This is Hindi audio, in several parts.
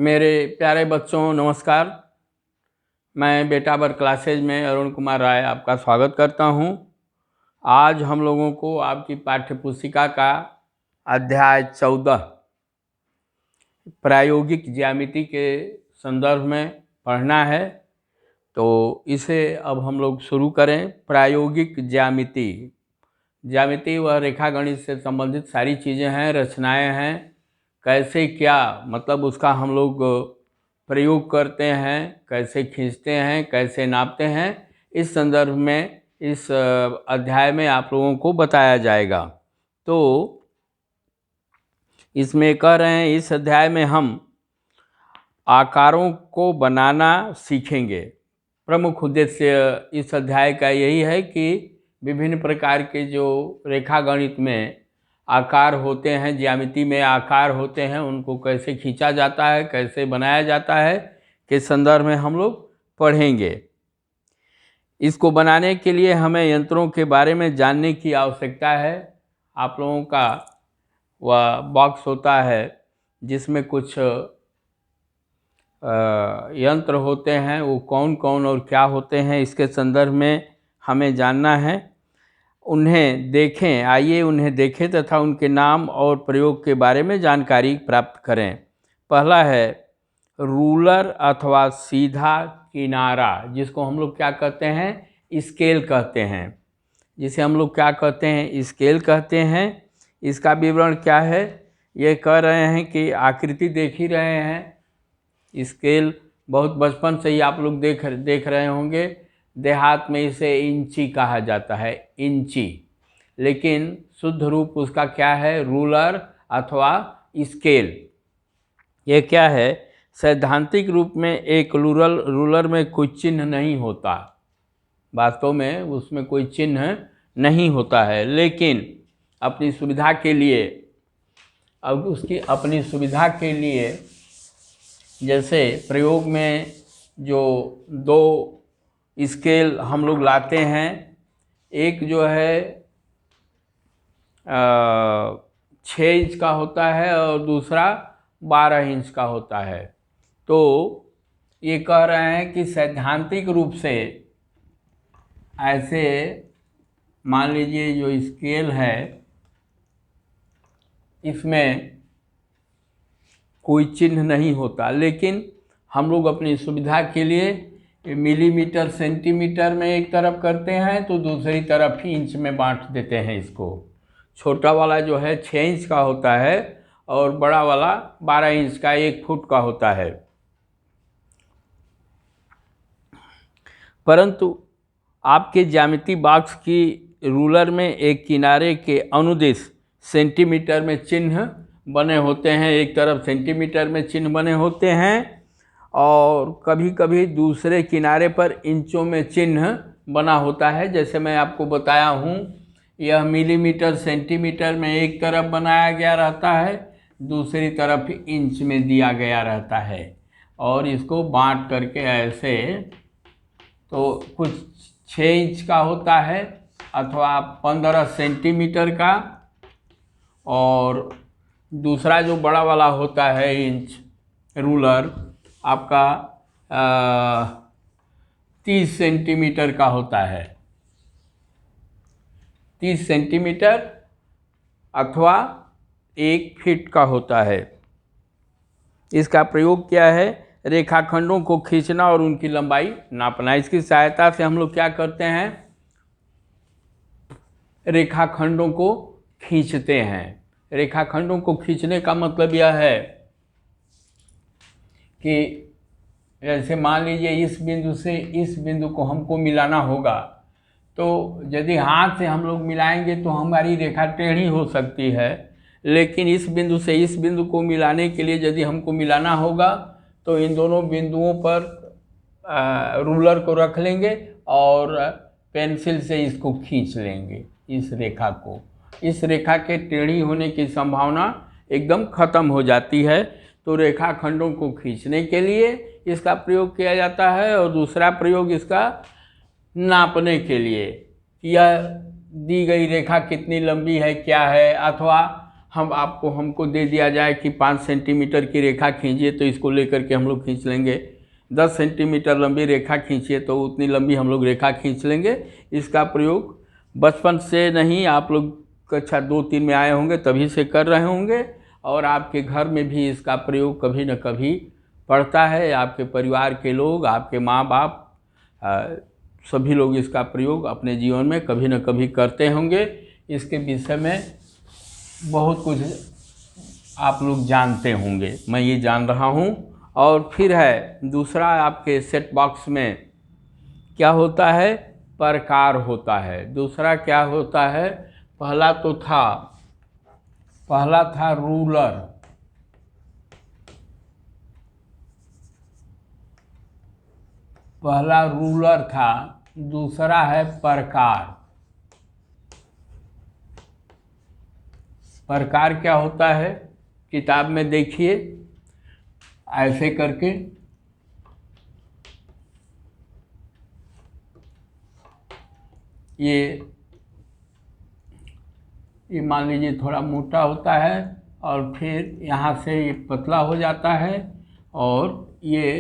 मेरे प्यारे बच्चों नमस्कार। मैं बेटाबर क्लासेज में अरुण कुमार राय आपका स्वागत करता हूं। आज हम लोगों को आपकी पाठ्य पुस्तिका का अध्याय 14 प्रायोगिक ज्यामिति के संदर्भ में पढ़ना है। तो इसे अब हम लोग शुरू करें। प्रायोगिक ज्यामिति वह रेखागणित से संबंधित सारी चीज़ें हैं, रचनाएं हैं। कैसे क्या मतलब उसका हम लोग प्रयोग करते हैं, कैसे खींचते हैं, कैसे नापते हैं, इस संदर्भ में इस अध्याय में आप लोगों को बताया जाएगा। तो इसमें कह रहे हैं इस अध्याय में हम आकारों को बनाना सीखेंगे। प्रमुख उद्देश्य इस अध्याय का यही है कि विभिन्न प्रकार के जो रेखागणित में आकार होते हैं, ज्यामिति में आकार होते हैं, उनको कैसे खींचा जाता है, कैसे बनाया जाता है के संदर्भ में हम लोग पढ़ेंगे। इसको बनाने के लिए हमें यंत्रों के बारे में जानने की आवश्यकता है। आप लोगों का वह बॉक्स होता है जिसमें कुछ यंत्र होते हैं, वो कौन कौन और क्या होते हैं इसके संदर्भ में हमें जानना है। उन्हें देखें, आइए उन्हें देखें तथा उनके नाम और प्रयोग के बारे में जानकारी प्राप्त करें। पहला है रूलर अथवा सीधा किनारा, जिसको हम लोग क्या कहते हैं, स्केल कहते हैं। जिसे हम लोग क्या कहते हैं, स्केल कहते हैं। इसका विवरण क्या है, ये कह रहे हैं कि आकृति देख ही रहे हैं। स्केल बहुत बचपन से ही आप लोग देख रहे होंगे। देहात में इसे इंची कहा जाता है, इंची। लेकिन शुद्ध रूप उसका क्या है, रूलर अथवा स्केल। ये क्या है, सैद्धांतिक रूप में एक रूलर में कोई चिन्ह नहीं होता। वास्तव में उसमें कोई चिन्ह नहीं होता है, लेकिन अपनी सुविधा के लिए, अब उसकी अपनी सुविधा के लिए, जैसे प्रयोग में जो दो स्केल हम लोग लाते हैं, एक जो है 6 इंच का होता है और दूसरा 12 इंच का होता है। तो ये कह रहे हैं कि सैद्धांतिक रूप से ऐसे मान लीजिए जो स्केल है इसमें कोई चिन्ह नहीं होता, लेकिन हम लोग अपनी सुविधा के लिए मिलीमीटर सेंटीमीटर में एक तरफ करते हैं तो दूसरी तरफ इंच में बांट देते हैं इसको। छोटा वाला जो है 6 इंच का होता है और बड़ा वाला 12 इंच का 1 फुट का होता है। परंतु आपके ज्यामिति बॉक्स की रूलर में एक किनारे के अनुदिश सेंटीमीटर में चिन्ह बने होते हैं, एक तरफ सेंटीमीटर में चिन्ह बने होते हैं, और कभी कभी दूसरे किनारे पर इंचों में चिन्ह बना होता है। जैसे मैं आपको बताया हूँ, यह मिलीमीटर सेंटीमीटर में एक तरफ बनाया गया रहता है, दूसरी तरफ इंच में दिया गया रहता है, और इसको बांट करके ऐसे, तो कुछ 6 इंच का होता है अथवा 15 सेंटीमीटर का, और दूसरा जो बड़ा वाला होता है इंच रूलर आपका 30 सेंटीमीटर का होता है। 30 सेंटीमीटर अथवा 1 फीट का होता है। इसका प्रयोग क्या है, रेखाखंडों को खींचना और उनकी लंबाई नापना। इसकी सहायता से हम लोग क्या करते हैं, रेखाखंडों को खींचते हैं। रेखाखंडों को खींचने का मतलब यह है कि जैसे मान लीजिए इस बिंदु से इस बिंदु को हमको मिलाना होगा, तो यदि हाथ से हम लोग मिलाएंगे तो हमारी रेखा टेढ़ी हो सकती है, लेकिन इस बिंदु से इस बिंदु को मिलाने के लिए यदि हमको मिलाना होगा तो इन दोनों बिंदुओं पर रूलर को रख लेंगे और पेंसिल से इसको खींच लेंगे, इस रेखा को। इस रेखा के टेढ़ी होने की संभावना एकदम खत्म हो जाती है। तो रेखाखंडों को खींचने के लिए इसका प्रयोग किया जाता है, और दूसरा प्रयोग इसका नापने के लिए, यह दी गई रेखा कितनी लंबी है, क्या है, अथवा हमको दे दिया जाए कि 5 सेंटीमीटर की रेखा खींचिए, तो इसको लेकर के हम लोग खींच लेंगे। 10 सेंटीमीटर लंबी रेखा खींचिए तो उतनी लंबी हम लोग रेखा खींच लेंगे। इसका प्रयोग बचपन से नहीं, आप लोग कक्षा 2-3 में आए होंगे तभी से कर रहे होंगे, और आपके घर में भी इसका प्रयोग कभी न कभी पड़ता है। आपके परिवार के लोग, आपके माँ बाप, सभी लोग इसका प्रयोग अपने जीवन में कभी न कभी करते होंगे। इसके विषय में बहुत कुछ आप लोग जानते होंगे, मैं ये जान रहा हूँ। और फिर है दूसरा, आपके सेट बॉक्स में क्या होता है, प्रकार होता है। दूसरा क्या होता है, पहला था रूलर, पहला रूलर था, दूसरा है प्रकार। प्रकार क्या होता है, किताब में देखिए ऐसे करके ये मान लीजिए थोड़ा मोटा होता है और फिर यहाँ से ये पतला हो जाता है, और ये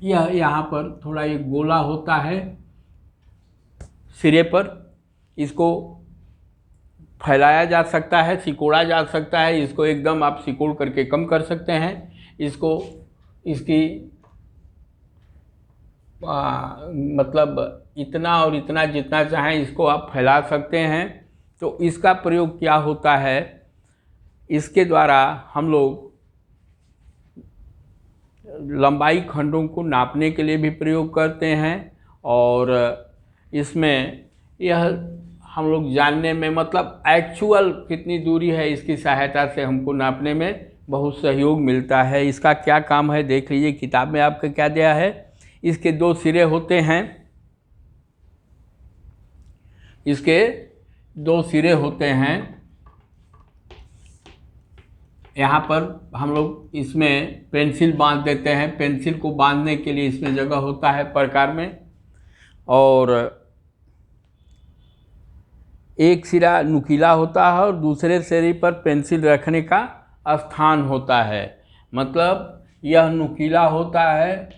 यह यहाँ पर थोड़ा एक गोला होता है सिरे पर। इसको फैलाया जा सकता है, सिकोड़ा जा सकता है। इसको एकदम आप सिकोड़ करके कम कर सकते हैं। इसकी मतलब इतना और इतना जितना चाहें इसको आप फैला सकते हैं। तो इसका प्रयोग क्या होता है, इसके द्वारा हम लोग लंबाई खंडों को नापने के लिए भी प्रयोग करते हैं, और इसमें यह हम लोग जानने में, मतलब एक्चुअल कितनी दूरी है, इसकी सहायता से हमको नापने में बहुत सहयोग मिलता है। इसका क्या काम है देख लीजिए, किताब में आपका क्या दिया है। इसके 2 सिरे होते हैं, इसके 2 सिरे होते हैं। यहाँ पर हम लोग इसमें पेंसिल बांध देते हैं। पेंसिल को बांधने के लिए इसमें जगह होता है प्रकार में, और एक सिरा नुकीला होता है और दूसरे सिरे पर पेंसिल रखने का स्थान होता है। मतलब यह नुकीला होता है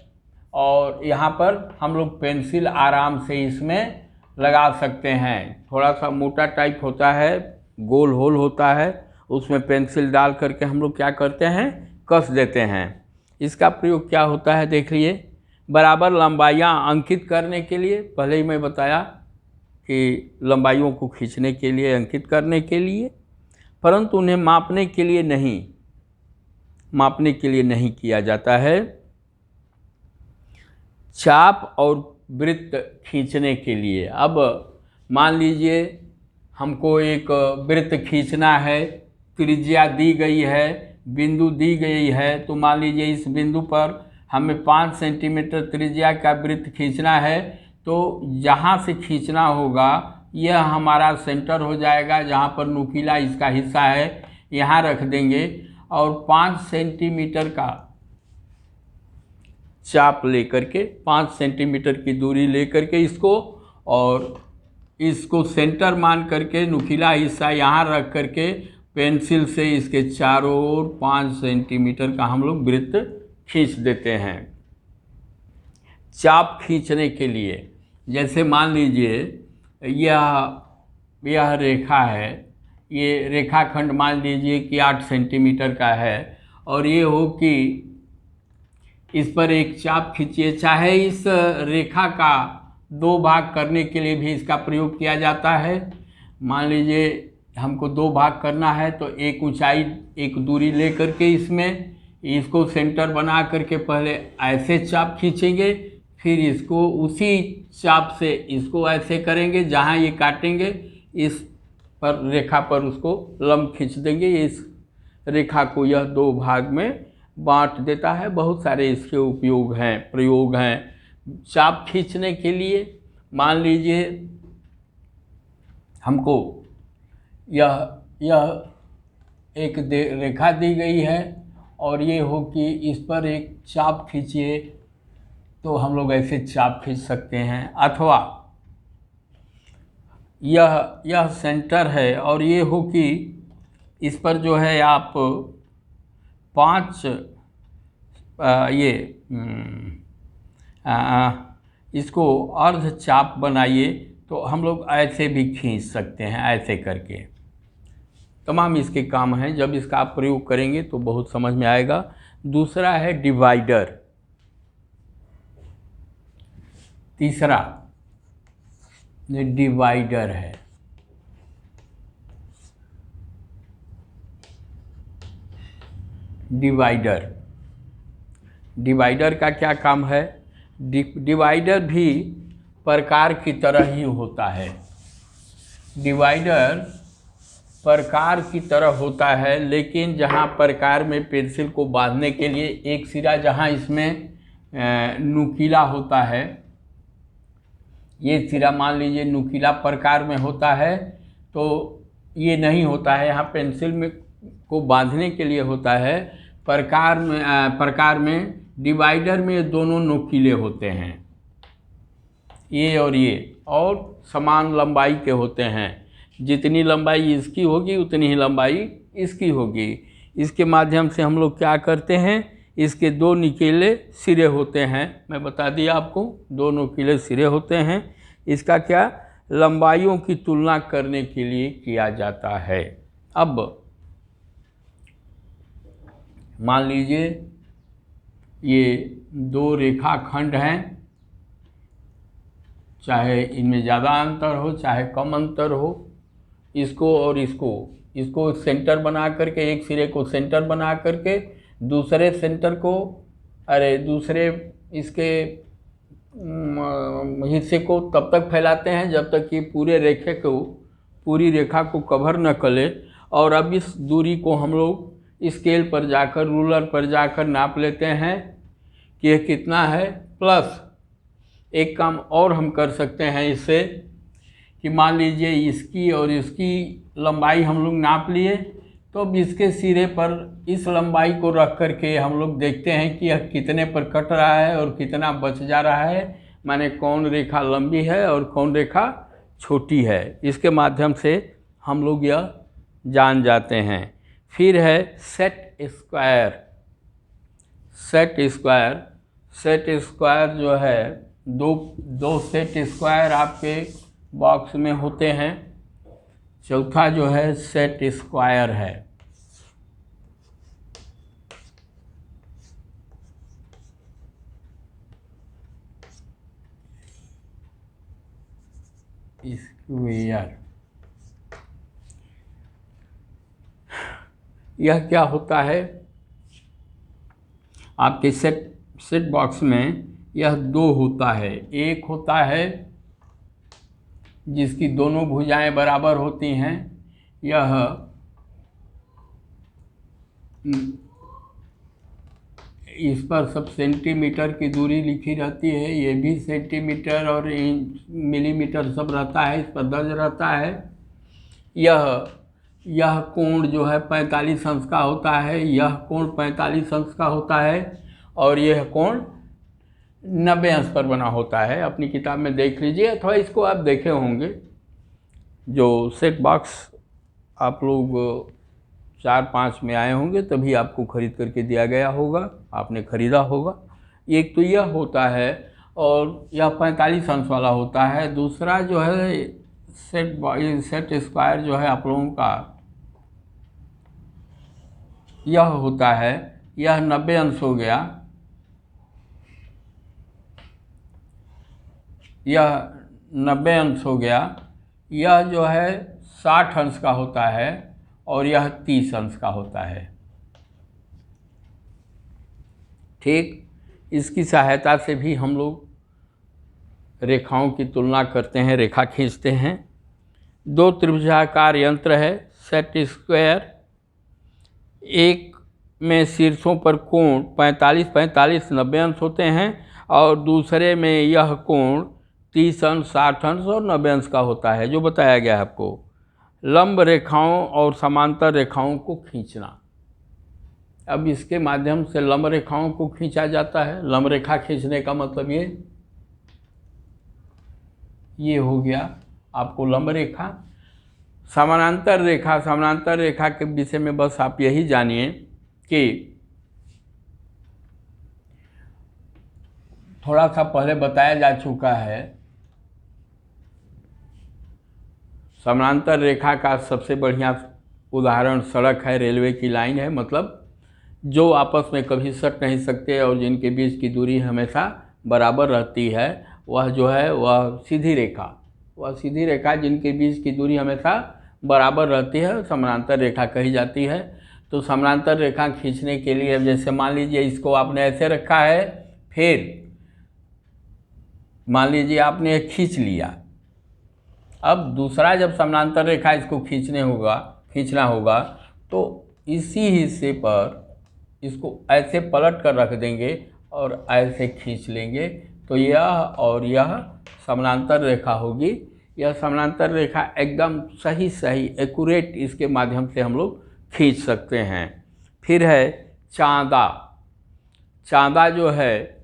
और यहाँ पर हम लोग पेंसिल आराम से इसमें लगा सकते हैं। थोड़ा सा मोटा टाइप होता है, गोल होल होता है, उसमें पेंसिल डाल करके हम लोग क्या करते हैं, कस देते हैं। इसका प्रयोग क्या होता है देख लिए, बराबर लंबाइयाँ अंकित करने के लिए। पहले ही मैं बताया कि लंबाइयों को खींचने के लिए, अंकित करने के लिए, परंतु उन्हें मापने के लिए नहीं किया जाता है। चाप और वृत्त खींचने के लिए। अब मान लीजिए हमको एक वृत्त खींचना है, त्रिज्या दी गई है, बिंदु दी गई है, तो मान लीजिए इस बिंदु पर हमें 5 सेंटीमीटर त्रिज्या का वृत्त खींचना है। तो जहाँ से खींचना होगा यह हमारा सेंटर हो जाएगा, जहाँ पर नुकीला इसका हिस्सा है यहाँ रख देंगे, और 5 सेंटीमीटर का चाप लेकर के, 5 सेंटीमीटर की दूरी लेकर के इसको सेंटर मान करके नुकीला हिस्सा यहाँ रख करके पेंसिल से इसके चारों ओर 5 सेंटीमीटर का हम लोग वृत्त खींच देते हैं। चाप खींचने के लिए, जैसे मान लीजिए यह रेखा है, ये रेखाखंड मान लीजिए कि 8 सेंटीमीटर का है, और ये हो कि इस पर एक चाप खींचिए। चाहे इस रेखा का 2 भाग करने के लिए भी इसका प्रयोग किया जाता है। मान लीजिए हमको 2 भाग करना है, तो एक ऊंचाई, एक दूरी ले करके इसको सेंटर बना करके पहले ऐसे चाप खींचेंगे, फिर इसको उसी चाप से इसको ऐसे करेंगे, जहाँ ये काटेंगे इस पर रेखा पर उसको लंब खींच देंगे। इस रेखा को यह 2 भाग में बांट देता है। बहुत सारे इसके प्रयोग हैं चाप खींचने के लिए। मान लीजिए हमको यह एक रेखा दी गई है, और ये हो कि इस पर एक चाप खींचिए, तो हम लोग ऐसे चाप खींच सकते हैं। अथवा यह सेंटर है और ये हो कि इस पर जो है आप 5 इसको अर्ध चाप बनाइए, तो हम लोग ऐसे भी खींच सकते हैं, ऐसे करके तमाम इसके काम हैं। जब इसका आप प्रयोग करेंगे तो बहुत समझ में आएगा। दूसरा है डिवाइडर। तीसरा ये डिवाइडर है। डिवाइडर का क्या काम है? डिवाइडर भी प्रकार की तरह ही होता है। डिवाइडर प्रकार की तरह होता है, लेकिन जहाँ प्रकार में पेंसिल को बांधने के लिए एक सिरा जहाँ इसमें नुकीला होता है, ये सिरा मान लीजिए नुकीला प्रकार में होता है, तो ये नहीं होता है। यहाँ पेंसिल में को बांधने के लिए होता है। प्रकार में डिवाइडर में दोनों नुकीले होते हैं, ये और समान लंबाई के होते हैं। जितनी लंबाई इसकी होगी उतनी ही लंबाई इसकी होगी। इसके माध्यम से हम लोग क्या करते हैं, इसके 2 नुकीले सिरे होते हैं। मैं बता दिया आपको, 2 नुकीले सिरे होते हैं। इसका क्या लंबाइयों की तुलना करने के लिए किया जाता है। अब मान लीजिए ये 2 रेखाखंड हैं, चाहे इनमें ज़्यादा अंतर हो चाहे कम अंतर हो, इसको और इसको सेंटर बना करके, एक सिरे को सेंटर बना करके दूसरे सेंटर को दूसरे इसके हिस्से को तब तक फैलाते हैं जब तक कि पूरी रेखा को कवर न कर ले। और अब इस दूरी को हम लोग स्केल पर जाकर, रूलर पर जाकर नाप लेते हैं कि यह कितना है। प्लस एक काम और हम कर सकते हैं इससे, कि मान लीजिए इसकी और इसकी लंबाई हम लोग नाप लिए, तो अब इसके सिरे पर इस लंबाई को रख करके हम लोग देखते हैं कि यह कितने पर कट रहा है और कितना बच जा रहा है, माने कौन रेखा लंबी है और कौन रेखा छोटी है। इसके माध्यम से हम लोग यह जान जाते हैं। फिर है सेट स्क्वायर। सेट स्क्वायर जो है, दो सेट स्क्वायर आपके बॉक्स में होते हैं। चौथा जो है सेट स्क्वायर है। स्क्वायर यह क्या होता है, आपके सेट बॉक्स में यह 2 होता है। एक होता है जिसकी दोनों भुजाएं बराबर होती हैं, यह इस पर सब सेंटीमीटर की दूरी लिखी रहती है, ये भी सेंटीमीटर और मिलीमीटर सब रहता है, इस पर दर्ज रहता है। यह कोण जो है 45 अंश का होता है, यह कोण 45 अंश का होता है, और यह कोण 90 अंश पर बना होता है। अपनी किताब में देख लीजिए, अथवा इसको आप देखे होंगे। जो सेट बॉक्स आप लोग 4-5 में आए होंगे तभी आपको खरीद करके दिया गया होगा, आपने ख़रीदा होगा। एक तो यह होता है और यह 45 अंश वाला होता है। दूसरा जो है सेट स्क्वायर जो है आप लोगों का, यह होता है, यह 90 अंश हो गया, यह 90 अंश हो गया। यह जो है 60 अंश का होता है और यह 30 अंश का होता है। ठीक, इसकी सहायता से भी हम लोग रेखाओं की तुलना करते हैं, रेखा खींचते हैं। 2 त्रिभुजाकार यंत्र है सेट स्क्वायर। एक में शीर्षों पर कोण 45-45 90 अंश होते हैं, और दूसरे में यह कोण 30 अंश 60 अंश और 90 अंश का होता है, जो बताया गया है आपको। लंब रेखाओं और समांतर रेखाओं को खींचना। अब इसके माध्यम से लंब रेखाओं को खींचा जाता है। लंब रेखा खींचने का मतलब ये हो गया आपको लंब रेखा। समानांतर रेखा के विषय में बस आप यही जानिए कि थोड़ा सा पहले बताया जा चुका है। समानांतर रेखा का सबसे बढ़िया उदाहरण सड़क है, रेलवे की लाइन है। मतलब जो आपस में कभी सट नहीं सकते और जिनके बीच की दूरी हमेशा बराबर रहती है, वह जो है वह सीधी रेखा जिनके बीच की दूरी हमेशा बराबर रहती है समानांतर रेखा कही जाती है। तो समानांतर रेखा खींचने के लिए अब जैसे मान लीजिए इसको आपने ऐसे रखा है, फिर मान लीजिए आपने खींच लिया। अब दूसरा जब समानांतर रेखा इसको खींचना होगा तो इसी हिस्से पर इसको ऐसे पलट कर रख देंगे और ऐसे खींच लेंगे, तो यह और यह समानांतर रेखा होगी। यह समानांतर रेखा एकदम सही एक्यूरेट इसके माध्यम से हम लोग खींच सकते हैं। फिर है चांदा जो है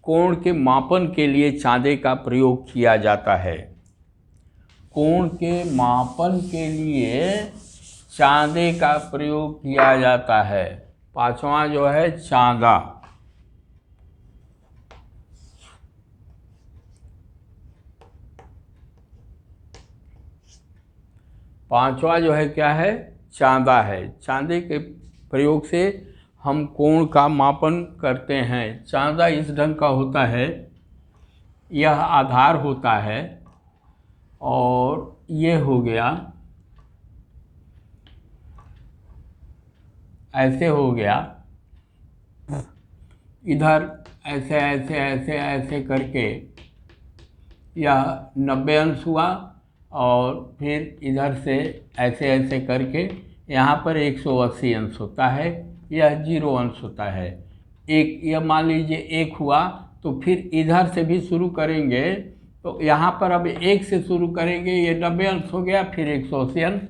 कोण के मापन के लिए चांदे का प्रयोग किया जाता है। कोण के मापन के लिए चांदे का प्रयोग किया जाता है। पांचवा जो है चांदा। पांचवा जो है क्या है, चांदा है। चांदे के प्रयोग से हम कोण का मापन करते हैं। चांदा इस ढंग का होता है, यह आधार होता है और ये हो गया, ऐसे हो गया, इधर ऐसे ऐसे ऐसे ऐसे करके यह 90 अंश हुआ और फिर इधर से ऐसे ऐसे करके यहाँ पर 180 अंश होता है, यह 0 अंश होता है। एक यह मान लीजिए 1 हुआ तो फिर इधर से भी शुरू करेंगे तो यहाँ पर अब 1 से शुरू करेंगे, ये 90 अंश हो गया, फिर 180 अंश,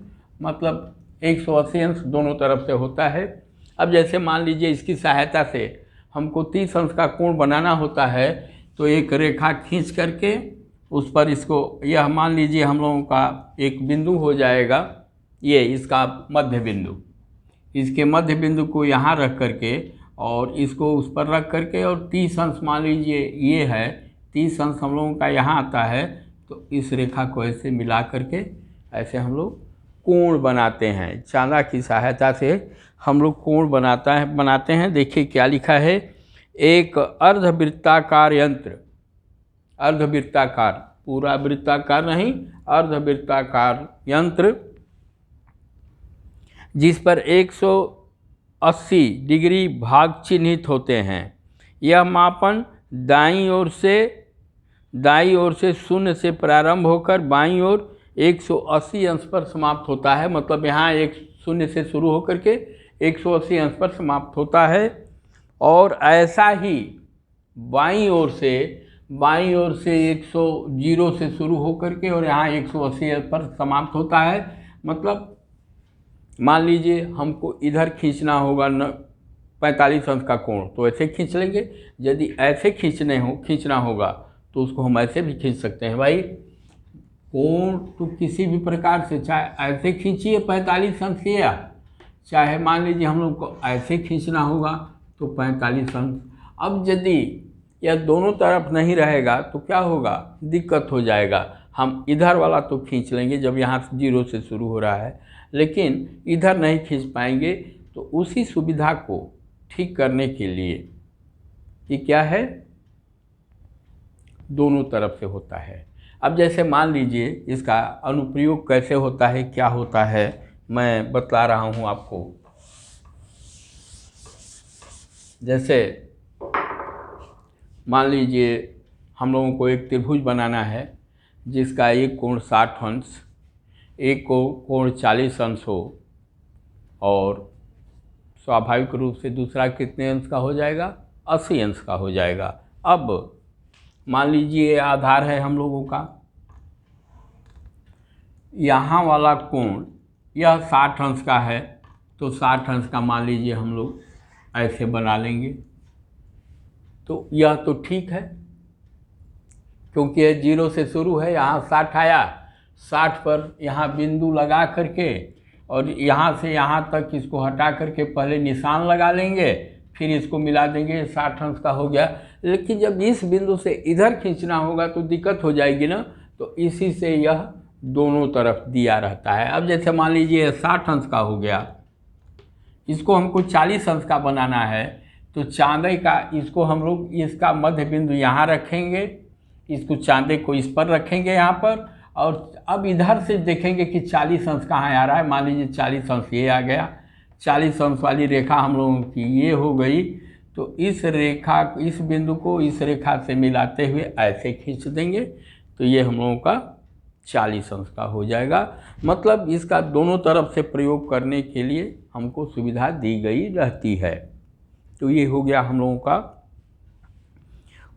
मतलब 180 अंश दोनों तरफ से होता है। अब जैसे मान लीजिए इसकी सहायता से हमको 30 अंश का कोण बनाना होता है, तो एक रेखा खींच करके उस पर इसको, यह मान लीजिए हम लोगों का एक बिंदु हो जाएगा, ये इसका मध्य बिंदु, इसके मध्य बिंदु को यहाँ रख करके और इसको उस पर रख करके और 30 अंश मान लीजिए ये है, 30 अंश हम लोगों का यहाँ आता है, तो इस रेखा को ऐसे मिला करके ऐसे हम लोग कोण बनाते हैं। चांदा की सहायता से हम लोग कोण बनाते हैं। देखिए क्या लिखा है, एक अर्धवृत्ताकार यंत्र, अर्धवृत्ताकार, पूरा वृत्ताकार नहीं, अर्धवृत्ताकार यंत्र जिस पर 180 डिग्री भाग चिन्हित होते हैं। यह मापन दाईं ओर से शून्य से प्रारंभ होकर बाईं ओर 180 अंश पर समाप्त होता है। मतलब यहाँ एक शून्य से शुरू होकर के 180 अंश पर समाप्त होता है और ऐसा ही बाईं ओर से 0 से शुरू होकर के और यहाँ 180 अंश पर समाप्त होता है। मतलब मान लीजिए हमको इधर खींचना होगा 45 अंश का कोण, तो ऐसे खींच लेंगे। यदि ऐसे खींचना होगा तो उसको हम ऐसे भी खींच सकते हैं। भाई कोण तो किसी भी प्रकार से, चाहे ऐसे खींचिए 45 अंश या चाहे मान लीजिए हम लोग को ऐसे खींचना होगा तो 45 अंश। अब यदि यह दोनों तरफ नहीं रहेगा तो क्या होगा, दिक्कत हो जाएगा। हम इधर वाला तो खींच लेंगे जब यहाँ 0 से शुरू हो रहा है, लेकिन इधर नहीं खींच पाएंगे। तो उसी सुविधा को ठीक करने के लिए ये क्या है, दोनों तरफ से होता है। अब जैसे मान लीजिए इसका अनुप्रयोग कैसे होता है, क्या होता है, मैं बतला रहा हूँ आपको। जैसे मान लीजिए हम लोगों को एक त्रिभुज बनाना है जिसका एक कोण 60 अंश, एक को कोण 40 अंश हो और स्वाभाविक रूप से दूसरा कितने अंश का हो जाएगा, 80 अंश का हो जाएगा। अब मान लीजिए आधार है हम लोगों का, यहाँ वाला कोण यह 60 अंश का है, तो 60 अंश का मान लीजिए हम लोग ऐसे बना लेंगे। तो यह तो ठीक है क्योंकि यह 0 से शुरू है, यहाँ 60 आया, 60 पर यहाँ बिंदु लगा करके और यहाँ से यहाँ तक इसको हटा करके पहले निशान लगा लेंगे, फिर इसको मिला देंगे, 60 अंश का हो गया। लेकिन जब इस बिंदु से इधर खींचना होगा तो दिक्कत हो जाएगी ना, तो इसी से यह दोनों तरफ दिया रहता है। अब जैसे मान लीजिए 60 अंश का हो गया, इसको हमको 40 अंश का बनाना है, तो चांदे का इसको हम लोग इसका मध्य बिंदु यहाँ रखेंगे, इसको चांदे को इस पर रखेंगे यहाँ पर, और अब इधर से देखेंगे कि 40 अंश कहाँ आ रहा है। मान लीजिए 40 अंश ये आ गया, 40 अंश वाली रेखा हम लोगों की ये हो गई, तो इस रेखा, इस बिंदु को इस रेखा से मिलाते हुए ऐसे खींच देंगे, तो ये हम लोगों का 40 अंश का हो जाएगा। मतलब इसका दोनों तरफ से प्रयोग करने के लिए हमको सुविधा दी गई रहती है। तो ये हो गया हम लोगों का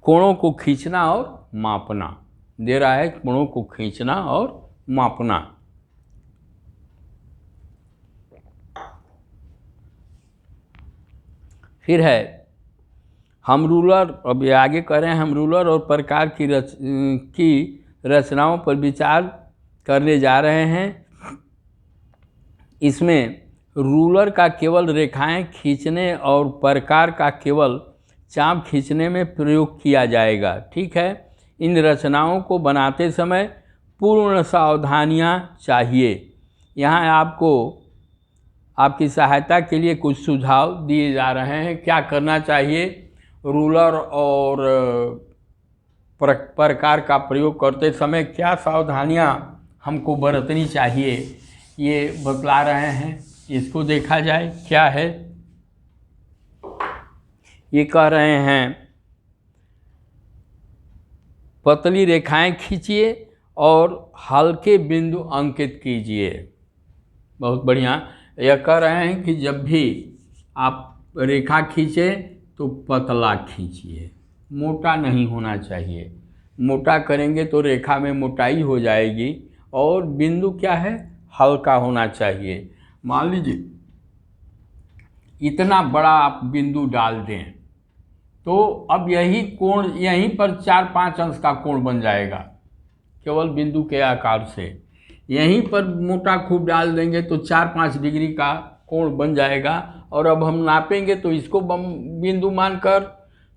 कोणों को खींचना और मापना। दे रहा है कोणों को खींचना और मापना। फिर है हम रूलर, अब आगे कह रहे हैं हम रूलर और प्रकार की रचनाओं पर विचार करने जा रहे हैं। इसमें रूलर का केवल रेखाएं खींचने और प्रकार का केवल चाप खींचने में प्रयोग किया जाएगा। ठीक है, इन रचनाओं को बनाते समय पूर्ण सावधानियां चाहिए। यहाँ आपको आपकी सहायता के लिए कुछ सुझाव दिए जा रहे हैं। क्या करना चाहिए, रूलर और प्रकार का प्रयोग करते समय क्या सावधानियां हमको बरतनी चाहिए, ये बतला रहे हैं। इसको देखा जाए क्या है। ये कह रहे हैं पतली रेखाएं खींचिए और हल्के बिंदु अंकित कीजिए। बहुत बढ़िया। यह कह रहे हैं कि जब भी आप रेखा खींचें तो पतला खींचिए, मोटा नहीं होना चाहिए। मोटा करेंगे तो रेखा में मोटाई हो जाएगी, और बिंदु क्या है, हल्का होना चाहिए। मान लीजिए इतना बड़ा आप बिंदु डाल दें तो अब यही कोण यहीं पर 4-5 अंश का कोण बन जाएगा, केवल बिंदु के आकार से। यहीं पर मोटा खूब डाल देंगे तो 4-5 डिग्री का कोण बन जाएगा। और अब हम नापेंगे तो इसको बिंदु मानकर,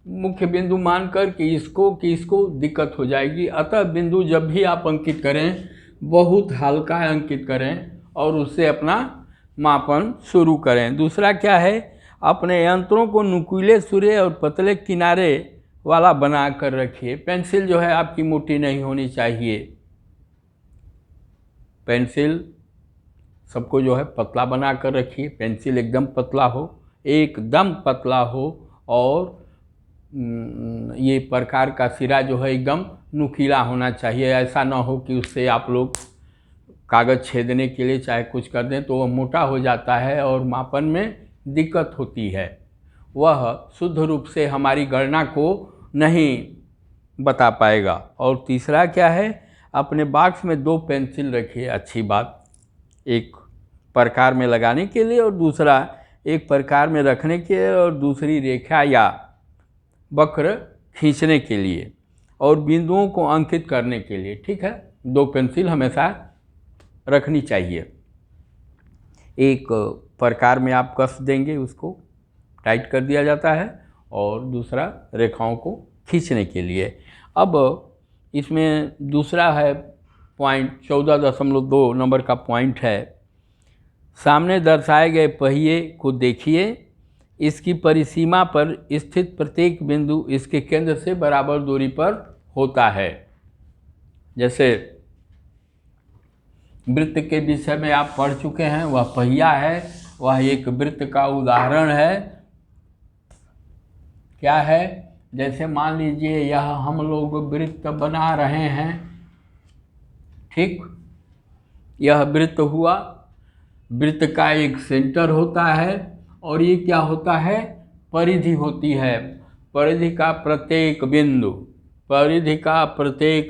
मुख्य बिंदु मानकर कि इसको दिक्कत हो जाएगी। अतः बिंदु जब भी आप अंकित करें बहुत हल्का अंकित करें और उससे अपना मापन शुरू करें। दूसरा क्या है, अपने यंत्रों को नुकीले सिरे और पतले किनारे वाला बना कर रखिए। पेंसिल जो है आपकी मोटी नहीं होनी चाहिए। पेंसिल सबको जो है पतला बना कर रखिए। पेंसिल एकदम पतला हो, एकदम पतला हो, और ये प्रकार का सिरा जो है एकदम नुकीला होना चाहिए। ऐसा ना हो कि उससे आप लोग कागज़ छेदने के लिए चाहे कुछ कर दें तो वह मोटा हो जाता है और मापन में दिक्कत होती है। वह शुद्ध रूप से हमारी गणना को नहीं बता पाएगा। और तीसरा क्या है, अपने बॉक्स में 2 पेंसिल रखिए। अच्छी बात, एक प्रकार में लगाने के लिए और दूसरा एक प्रकार में रखने के लिए और दूसरी रेखा या वक्र खींचने के लिए और बिंदुओं को अंकित करने के लिए। ठीक है, 2 पेंसिल हमेशा रखनी चाहिए। एक प्रकार में आप कस देंगे, उसको टाइट कर दिया जाता है, और दूसरा रेखाओं को खींचने के लिए। अब इसमें दूसरा है पॉइंट 14.2 नंबर का पॉइंट है, सामने दर्शाए गए पहिए को देखिए। इसकी परिसीमा पर स्थित प्रत्येक बिंदु इसके केंद्र से बराबर दूरी पर होता है। जैसे वृत्त के विषय में आप पढ़ चुके हैं, वह पहिया है, वह एक वृत्त का उदाहरण है। क्या है, जैसे मान लीजिए यह हम लोग वृत्त बना रहे हैं। ठीक, यह वृत्त हुआ, वृत्त का एक सेंटर होता है और ये क्या होता है, परिधि होती है। परिधि का प्रत्येक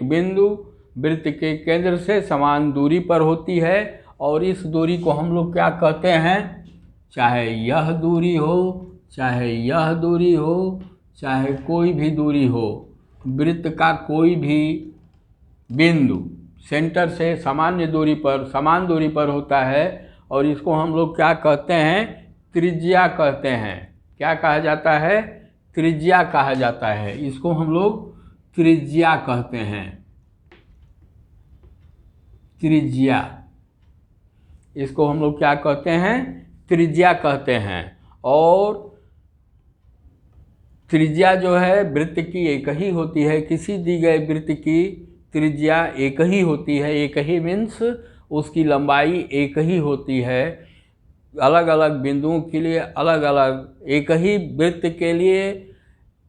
बिंदु वृत्त के केंद्र से समान दूरी पर होती है। और इस दूरी को हम लोग क्या कहते हैं, चाहे यह दूरी हो, चाहे यह दूरी हो, चाहे कोई भी दूरी हो, वृत्त का कोई भी बिंदु सेंटर से सामान्य दूरी पर, समान दूरी पर होता है और इसको हम लोग क्या कहते हैं, त्रिज्या कहते हैं। क्या कहा जाता है, त्रिज्या कहा जाता है। इसको हम लोग त्रिज्या कहते हैं, त्रिज्या। इसको हम लोग क्या कहते हैं, त्रिज्या कहते हैं। और त्रिज्या जो है वृत्त की एक ही होती है, किसी दी गई वृत्त की त्रिज्या एक ही होती है। एक ही मीन्स उसकी लंबाई एक ही होती है। अलग अलग बिंदुओं के लिए अलग अलग, एक ही वृत्त के लिए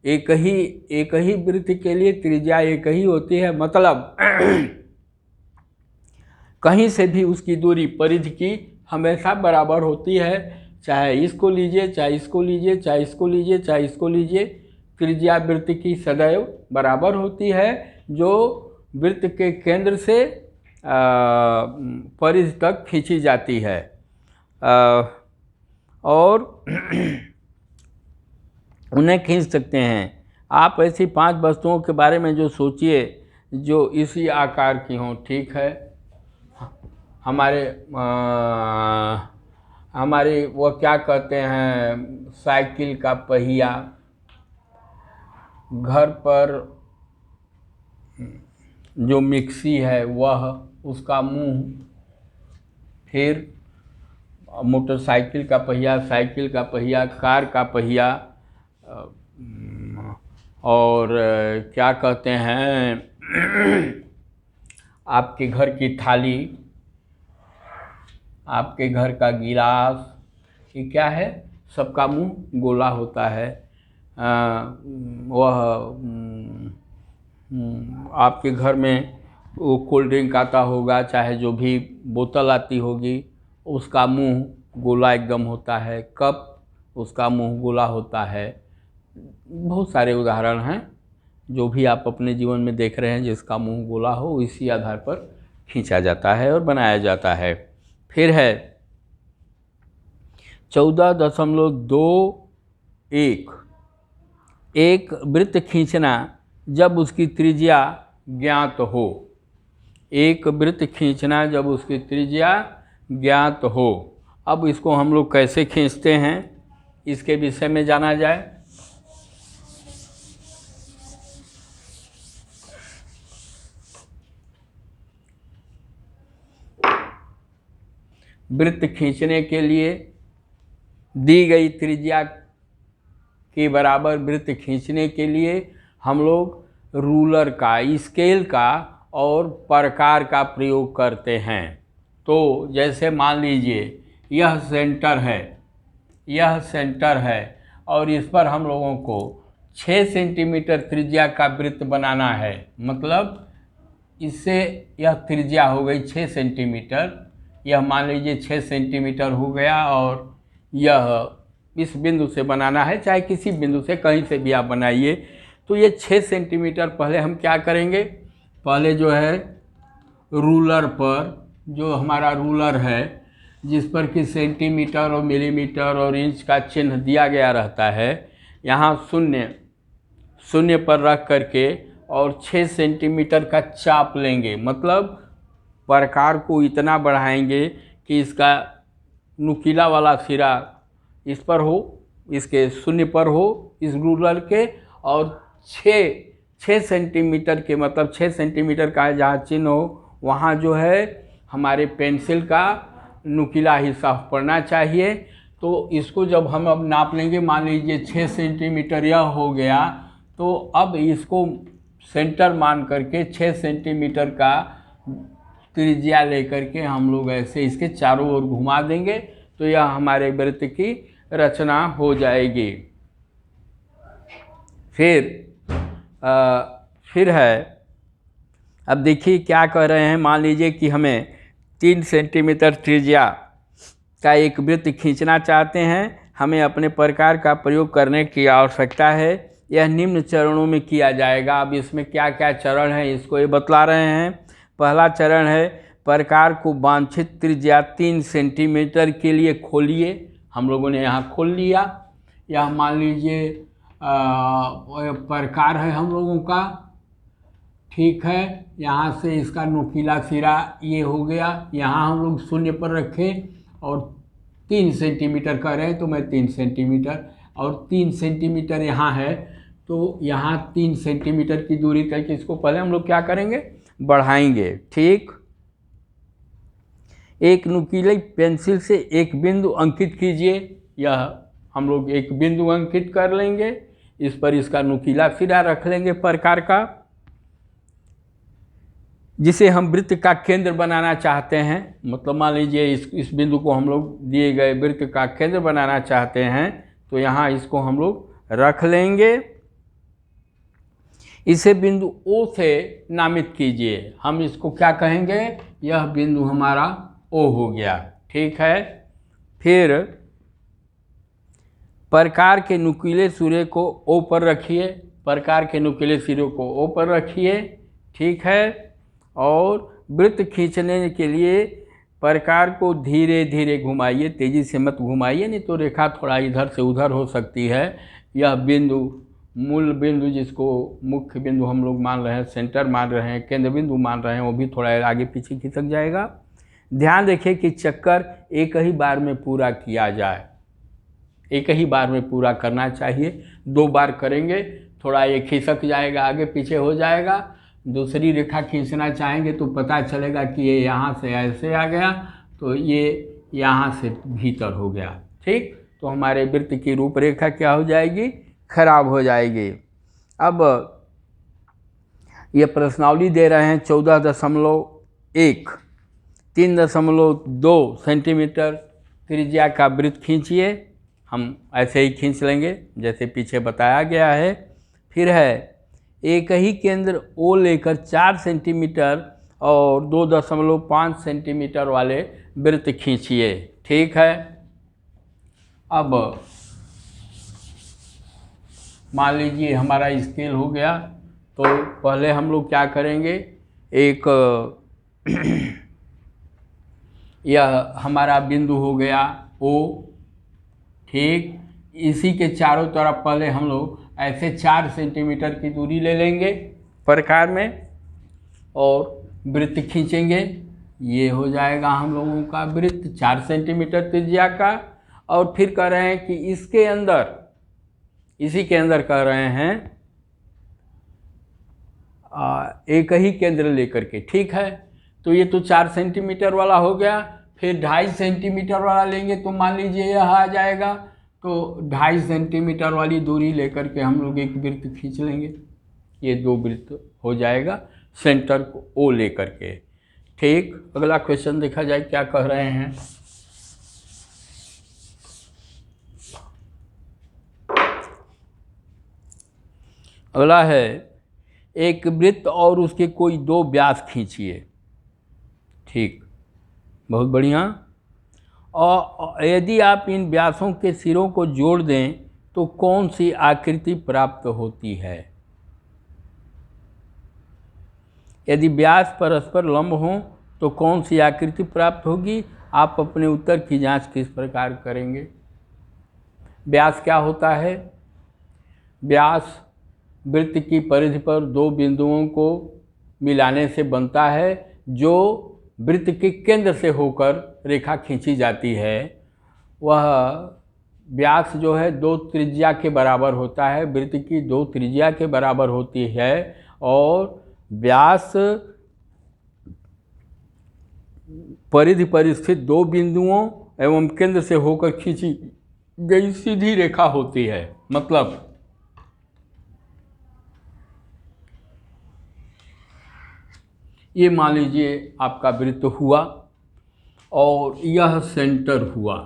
एक ही वृत्त के लिए त्रिज्या एक ही होती है। मतलब कहीं से भी उसकी दूरी परिधि की हमेशा बराबर होती है। चाहे इसको लीजिए, चाहे इसको लीजिए, चाहे इसको लीजिए, चाहे इसको लीजिए, त्रिज्या वृत्त की सदैव बराबर होती है, जो वृत्त के केंद्र से परिधि तक खींची जाती है। और उन्हें खींच सकते हैं। आप ऐसी 5 वस्तुओं के बारे में जो सोचिए जो इसी आकार की हों। ठीक है, हमारे वो क्या कहते हैं, साइकिल का पहिया, घर पर जो मिक्सी है वह, उसका मुंह, फिर मोटरसाइकिल का पहिया, साइकिल का पहिया, कार का पहिया, और क्या कहते हैं, आपके घर की थाली, आपके घर का गिलास, ये क्या है, सबका मुंह गोला होता है। वह आपके घर में वो कोल्ड ड्रिंक आता होगा, चाहे जो भी बोतल आती होगी, उसका मुंह गोला एकदम होता है। कप, उसका मुंह गोला होता है। बहुत सारे उदाहरण हैं जो भी आप अपने जीवन में देख रहे हैं जिसका मुंह गोला हो, इसी आधार पर खींचा जाता है और बनाया जाता है। फिर है 14.21, एक वृत्त खींचना जब उसकी त्रिज्या ज्ञात हो। एक वृत्त खींचना जब उसकी त्रिज्या ज्ञात हो। अब इसको हम लोग कैसे खींचते हैं, इसके विषय में जाना जाए। वृत्त खींचने के लिए दी गई त्रिज्या के बराबर वृत्त खींचने के लिए हम लोग रूलर का, स्केल का और प्रकार का प्रयोग करते हैं। तो जैसे मान लीजिए यह सेंटर है, यह सेंटर है और इस पर हम लोगों को 6 सेंटीमीटर त्रिज्या का वृत्त बनाना है। मतलब इससे यह त्रिज्या हो गई 6 सेंटीमीटर। यह मान लीजिए 6 सेंटीमीटर हो गया और यह इस बिंदु से बनाना है, चाहे किसी बिंदु से, कहीं से भी आप बनाइए। तो ये 6 सेंटीमीटर पहले हम क्या करेंगे, पहले जो है रूलर पर, जो हमारा रूलर है जिस पर कि सेंटीमीटर और मिलीमीटर और इंच का चिन्ह दिया गया रहता है, यहाँ शून्य पर रख करके और 6 सेंटीमीटर का चाप लेंगे। मतलब प्रकार को इतना बढ़ाएंगे कि इसका नुकीला वाला सिरा इस पर हो, इसके शून्य पर हो, इस रूलर के, और 6 सेंटीमीटर के, मतलब 6 सेंटीमीटर का जहाँ चिन्ह हो वहाँ जो है हमारे पेंसिल का नुकीला हिस्सा पड़ना चाहिए। तो इसको जब हम अब नाप लेंगे, मान लीजिए 6 सेंटीमीटर यह हो गया, तो अब इसको सेंटर मान करके 6 सेंटीमीटर का त्रिज्या लेकर के हम लोग ऐसे इसके चारों ओर घुमा देंगे, तो यह हमारे वृत्त की रचना हो जाएगी। फिर है, अब देखिए क्या कह रहे हैं। मान लीजिए कि हमें 3 सेंटीमीटर त्रिज्या का एक वृत्त खींचना चाहते हैं। हमें अपने प्रकार का प्रयोग करने की आवश्यकता है। यह निम्न चरणों में किया जाएगा। अब इसमें क्या क्या चरण है इसको ये बतला रहे हैं। पहला चरण है, प्रकार को वांछित त्रिज्या 3 सेंटीमीटर के लिए खोलिए। हम लोगों ने यहाँ खोल लिया। यह मान लीजिए प्रकार है हम लोगों का ठीक है। यहाँ से इसका नुकीला सिरा ये हो गया, यहाँ हम लोग शून्य पर रखें और 3 सेंटीमीटर कर रहे हैं तो मैं 3 सेंटीमीटर, और 3 सेंटीमीटर यहाँ है तो यहाँ 3 सेंटीमीटर की दूरी तक इसको पहले हम लोग क्या करेंगे, बढ़ाएंगे। ठीक, एक नुकीली पेंसिल से एक बिंदु अंकित कीजिए। यह हम लोग एक बिंदु अंकित कर लेंगे, इस पर इसका नुकीला सिरा रख लेंगे प्रकार का, जिसे हम वृत्त का केंद्र बनाना चाहते हैं। मतलब मान लीजिए इस बिंदु को हम लोग दिए गए वृत्त का केंद्र बनाना चाहते हैं, तो यहाँ इसको हम लोग रख लेंगे। इसे बिंदु O से नामित कीजिए। हम इसको क्या कहेंगे, यह बिंदु हमारा O हो गया। ठीक है, फिर प्रकार के नुकीले सिरे को O पर रखिए, प्रकार के नुकीले सिरे को O पर रखिए। ठीक है, और वृत्त खींचने के लिए प्रकार को धीरे धीरे घुमाइए, तेज़ी से मत घुमाइए, नहीं तो रेखा थोड़ा इधर से उधर हो सकती है। यह बिंदु, मूल बिंदु जिसको मुख्य बिंदु हम लोग मान रहे हैं, सेंटर मान रहे हैं, केंद्र बिंदु मान रहे हैं, वो भी थोड़ा आगे पीछे खिसक जाएगा। ध्यान रखिए कि चक्कर एक ही बार में पूरा किया जाए, एक ही बार में पूरा करना चाहिए। 2 बार करेंगे थोड़ा ये खिसक जाएगा, आगे पीछे हो जाएगा। दूसरी रेखा खींचना चाहेंगे तो पता चलेगा कि ये यहाँ से ऐसे आ गया तो ये यहाँ से भीतर हो गया। ठीक, तो हमारे वृत्त की रूपरेखा क्या हो जाएगी, खराब हो जाएगी। अब ये प्रश्नावली दे रहे हैं 14.1 3.2 सेंटीमीटर त्रिज्या का वृत्त खींचिए। हम ऐसे ही खींच लेंगे जैसे पीछे बताया गया है। फिर है एक ही केंद्र O लेकर 4 सेंटीमीटर और 2.5 सेंटीमीटर वाले वृत्त खींचिए। ठीक है, अब मान लीजिए हमारा स्केल हो गया, तो पहले हम लोग क्या करेंगे, एक यह हमारा बिंदु हो गया O। ठीक, इसी के चारों तरफ पहले हम लोग ऐसे 4 सेंटीमीटर की दूरी ले लेंगे प्रकार में और वृत्त खींचेंगे। ये हो जाएगा हम लोगों का वृत्त 4 सेंटीमीटर त्रिज्या का। और फिर कह रहे हैं कि इसके अंदर, इसी के अंदर कह रहे हैं एक ही केंद्र लेकर के। ठीक है, तो ये तो 4 सेंटीमीटर वाला हो गया। फिर 2.5 सेंटीमीटर वाला लेंगे तो मान लीजिए यह आ जाएगा, तो 2.5 सेंटीमीटर वाली दूरी लेकर के हम लोग एक वृत्त खींच लेंगे। ये 2 वृत्त हो जाएगा सेंटर को O लेकर के। ठीक, अगला क्वेश्चन देखा जाए क्या कह रहे हैं। अगला है एक वृत्त और उसके कोई 2 व्यास खींचिए। ठीक, बहुत बढ़िया। और यदि आप इन व्यासों के सिरों को जोड़ दें तो कौन सी आकृति प्राप्त होती है। यदि व्यास परस्पर लंब हों तो कौन सी आकृति प्राप्त होगी। आप अपने उत्तर की जांच किस प्रकार करेंगे। व्यास क्या होता है, व्यास वृत्त की परिधि पर 2 बिंदुओं को मिलाने से बनता है, जो वृत्त के केंद्र से होकर रेखा खींची जाती है। वह व्यास जो है 2 त्रिज्या के बराबर होता है, वृत्त की 2 त्रिज्या के बराबर होती है। और व्यास परिधि पर स्थित 2 बिंदुओं एवं केंद्र से होकर खींची गई सीधी रेखा होती है। मतलब ये मान लीजिए आपका वृत्त हुआ और यह सेंटर हुआ,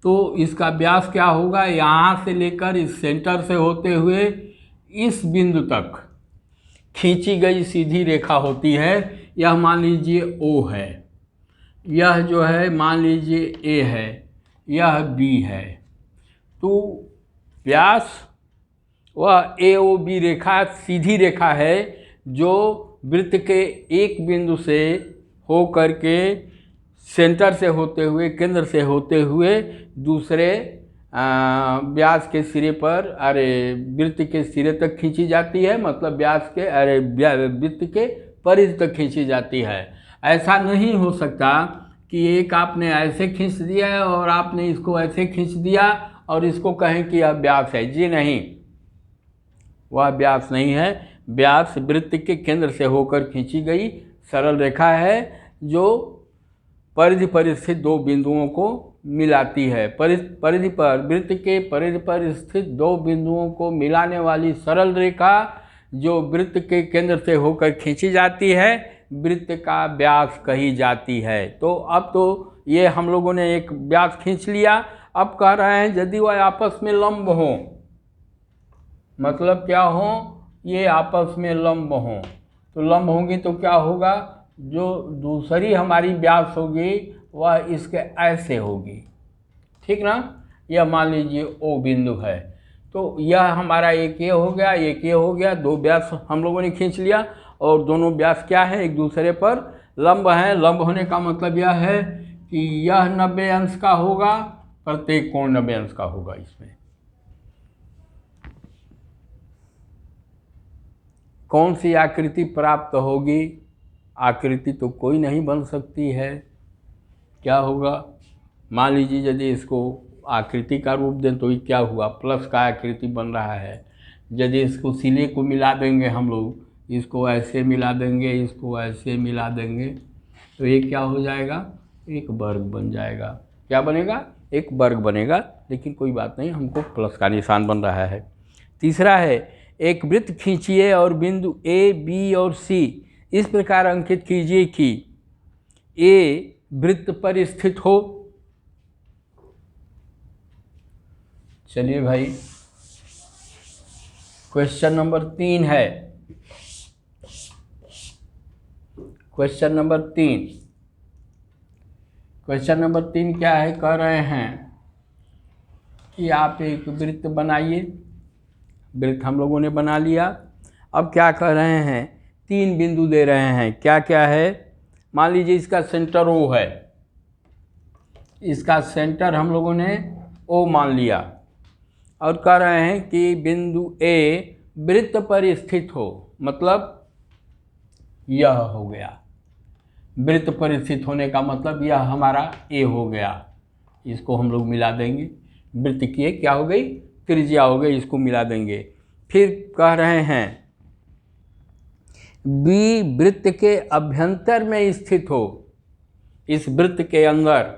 तो इसका व्यास क्या होगा, यहाँ से लेकर इस सेंटर से होते हुए इस बिंदु तक खींची गई सीधी रेखा होती है। यह मान लीजिए O है, यह जो है मान लीजिए A है, यह B है। तो व्यास वह AOB रेखा सीधी रेखा है जो वृत्त के एक बिंदु से हो करके सेंटर से होते हुए, केंद्र से होते हुए दूसरे व्यास के सिरे पर, वृत्त के सिरे तक खींची जाती है, मतलब व्यास के वृत्त के परिधि तक खींची जाती है। ऐसा नहीं हो सकता कि एक आपने ऐसे खींच दिया है और आपने इसको ऐसे खींच दिया और इसको कहें कि यह व्यास है। जी नहीं, वह व्यास नहीं है। व्यास वृत्त के केंद्र से होकर खींची गई सरल रेखा है जो परिधि पर स्थित दो बिंदुओं को मिलाती है। परिधि पर, वृत्त के परिधि पर स्थित दो बिंदुओं को मिलाने वाली सरल रेखा जो वृत्त के केंद्र से होकर खींची जाती है, वृत्त का व्यास कही जाती है। तो अब तो ये हम लोगों ने एक व्यास खींच लिया। अब कह रहे हैं यदि वह आपस में लंब हो, मतलब क्या हो, ये आपस में लंब हो, तो लंब होंगी तो क्या होगा, जो दूसरी हमारी व्यास होगी वह इसके ऐसे होगी, ठीक ना। यह मान लीजिए ओ बिंदु है, तो यह हमारा एक ये हो गया, एक ये हो गया, दो व्यास हम लोगों ने खींच लिया और दोनों व्यास क्या है, एक दूसरे पर लंब है। लंब होने का मतलब यह है कि यह 90 अंश का होगा, प्रत्येक कोण 90 अंश का होगा। इसमें कौन सी आकृति प्राप्त होगी, आकृति तो कोई नहीं बन सकती है। क्या होगा, मान लीजिए यदि इसको आकृति का रूप दें तो ये क्या हुआ, प्लस का आकृति बन रहा है। यदि इसको सिले को मिला देंगे हम लोग, इसको ऐसे मिला देंगे, इसको ऐसे मिला देंगे, तो ये क्या हो जाएगा, एक वर्ग बन जाएगा। क्या बनेगा, एक वर्ग बनेगा। लेकिन कोई बात नहीं, हमको प्लस का निशान बन रहा है। तीसरा है, एक वृत्त खींचिए और बिंदु ए, बी और सी इस प्रकार अंकित कीजिए कि ए वृत्त पर स्थित हो। चलिए भाई, क्वेश्चन नंबर 3 है। क्वेश्चन नंबर 3, क्वेश्चन नंबर 3 क्या है, कह रहे हैं कि आप एक वृत्त बनाइए। वृत्त हम लोगों ने बना लिया। अब क्या कह रहे हैं, 3 बिंदु दे रहे हैं। क्या क्या है, मान लीजिए इसका सेंटर ओ है, इसका सेंटर हम लोगों ने ओ मान लिया और कह रहे हैं कि बिंदु ए वृत्त पर स्थित हो, मतलब यह हो गया। वृत्त पर स्थित होने का मतलब यह हमारा ए हो गया। इसको हम लोग मिला देंगे, वृत्त की क्या हो गई, त्रिज्या हो गई, इसको मिला देंगे। फिर कह रहे हैं बी वृत्त के अभ्यंतर में स्थित हो। इस वृत्त के अंदर,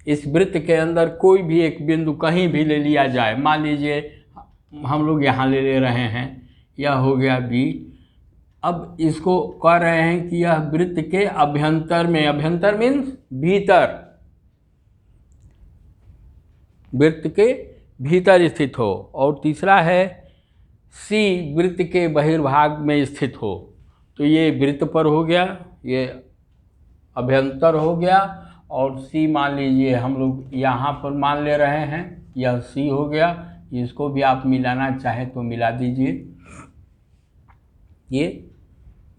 इस वृत्त के अंदर कोई भी एक बिंदु कहीं भी ले लिया जाए। मान लीजिए हम लोग यहाँ ले रहे हैं, यह हो गया बी। अब इसको कह रहे हैं कि यह वृत्त के अभ्यंतर में, अभ्यंतर मीन्स भीतर, वृत्त के भीतर स्थित हो। और तीसरा है सी वृत्त के बहिर्भाग में स्थित हो। तो ये वृत्त पर हो गया, ये अभ्यंतर हो गया, और सी मान लीजिए हम लोग यहाँ पर मान ले रहे हैं, यह सी हो गया। इसको भी आप मिलाना चाहें तो मिला दीजिए, ये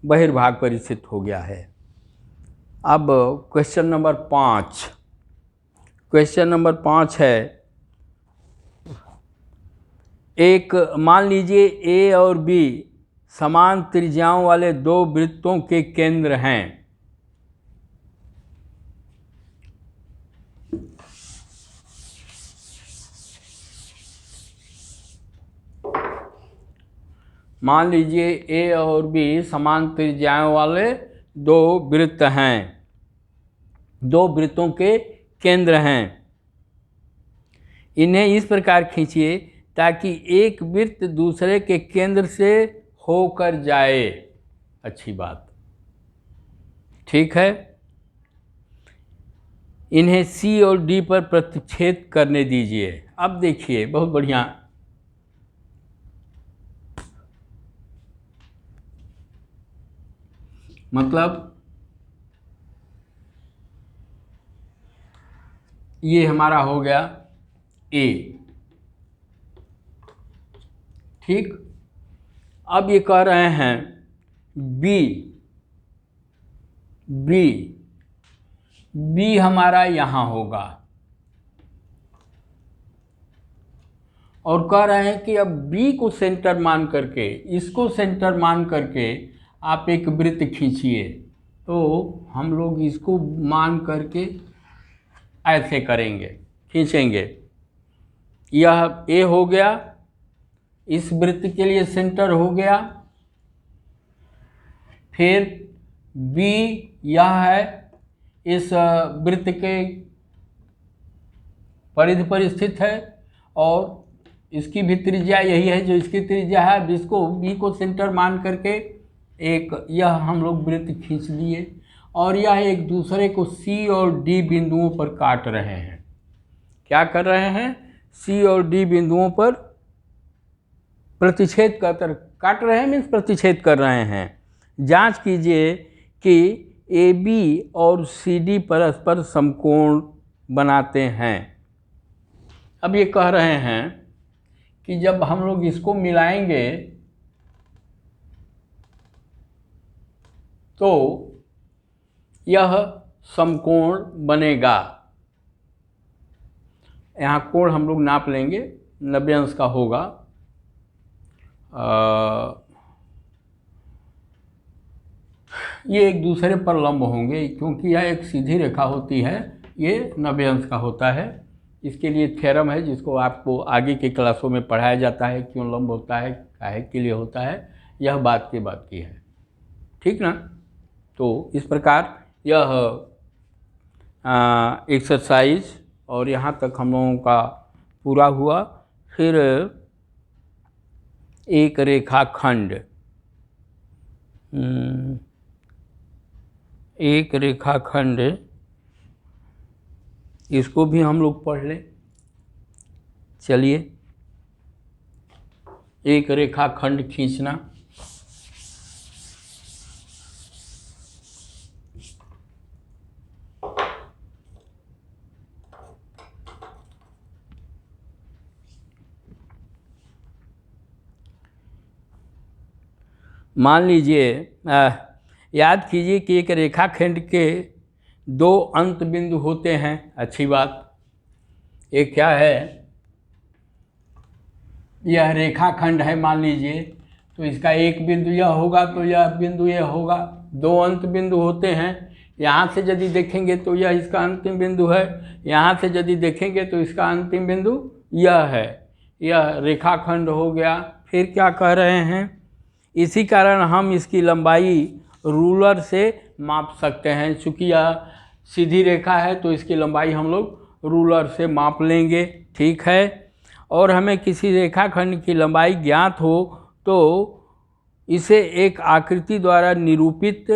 बहिर्भाग पर स्थित हो गया है। अब क्वेश्चन नंबर 5, क्वेश्चन नंबर 5 है, एक मान लीजिए ए और बी समान त्रिज्याओं वाले दो वृत्तों के केंद्र हैं। मान लीजिए ए और बी समान त्रिज्याओं वाले दो वृत्त हैं, दो वृत्तों के केंद्र हैं। इन्हें इस प्रकार खींचिए ताकि एक वृत्त दूसरे के केंद्र से होकर जाए। अच्छी बात, ठीक है। इन्हें सी और डी पर प्रतिच्छेद करने दीजिए। अब देखिए, बहुत बढ़िया, मतलब ये हमारा हो गया ए, ठीक। अब ये कह रहे हैं बी, बी, बी हमारा यहाँ होगा, और कह रहे हैं कि अब बी को सेंटर मान करके, इसको सेंटर मान करके आप एक वृत्त खींचिए। तो हम लोग इसको मान करके ऐसे करेंगे, खींचेंगे। यह ए हो गया, इस वृत्त के लिए सेंटर हो गया। फिर बी यह है, इस वृत्त के परिधि पर स्थित है और इसकी भी त्रिज्या यही है जो इसकी त्रिज्या है। अब इसको बी को सेंटर मान करके एक यह हम लोग वृत्त खींच लिए और यह एक दूसरे को सी और डी बिंदुओं पर काट रहे हैं। क्या कर रहे हैं? सी और डी बिंदुओं पर प्रतिच्छेद कर, काट रहे हैं मीन्स प्रतिच्छेद कर रहे हैं। जांच कीजिए कि ए बी और सी डी परस्पर समकोण बनाते हैं। अब ये कह रहे हैं कि जब हम लोग इसको मिलाएंगे तो यह समकोण बनेगा। यहाँ कोण हम लोग नाप लेंगे, 90 अंश का होगा। ये एक दूसरे पर लंब होंगे क्योंकि यह एक सीधी रेखा होती है, ये 90 अंश का होता है। इसके लिए थ्योरम है जिसको आपको आगे के क्लासों में पढ़ाया जाता है, क्यों लंब होता है, काहे के लिए होता है, यह बात की है, ठीक ना। तो इस प्रकार यह एक्सरसाइज और यहाँ तक हम लोगों का पूरा हुआ। फिर एक रेखाखंड, एक रेखाखंड, इसको भी हम लोग पढ़ लें। चलिए, एक रेखाखंड खींचना। मान लीजिए, याद कीजिए कि एक रेखाखंड के दो अंत बिंदु होते हैं। अच्छी बात, एक क्या है, यह रेखाखंड है मान लीजिए, तो इसका एक बिंदु यह होगा तो यह बिंदु यह होगा। दो अंत बिंदु होते हैं। यहाँ से यदि देखेंगे तो यह इसका अंतिम बिंदु है, यहाँ से यदि देखेंगे तो इसका अंतिम बिंदु यह है। यह रेखाखंड हो गया। फिर क्या कह रहे हैं, इसी कारण हम इसकी लंबाई रूलर से माप सकते हैं। चूँकि यह सीधी रेखा है तो इसकी लंबाई हम लोग रूलर से माप लेंगे, ठीक है। और हमें किसी रेखाखंड की लंबाई ज्ञात हो तो इसे एक आकृति द्वारा निरूपित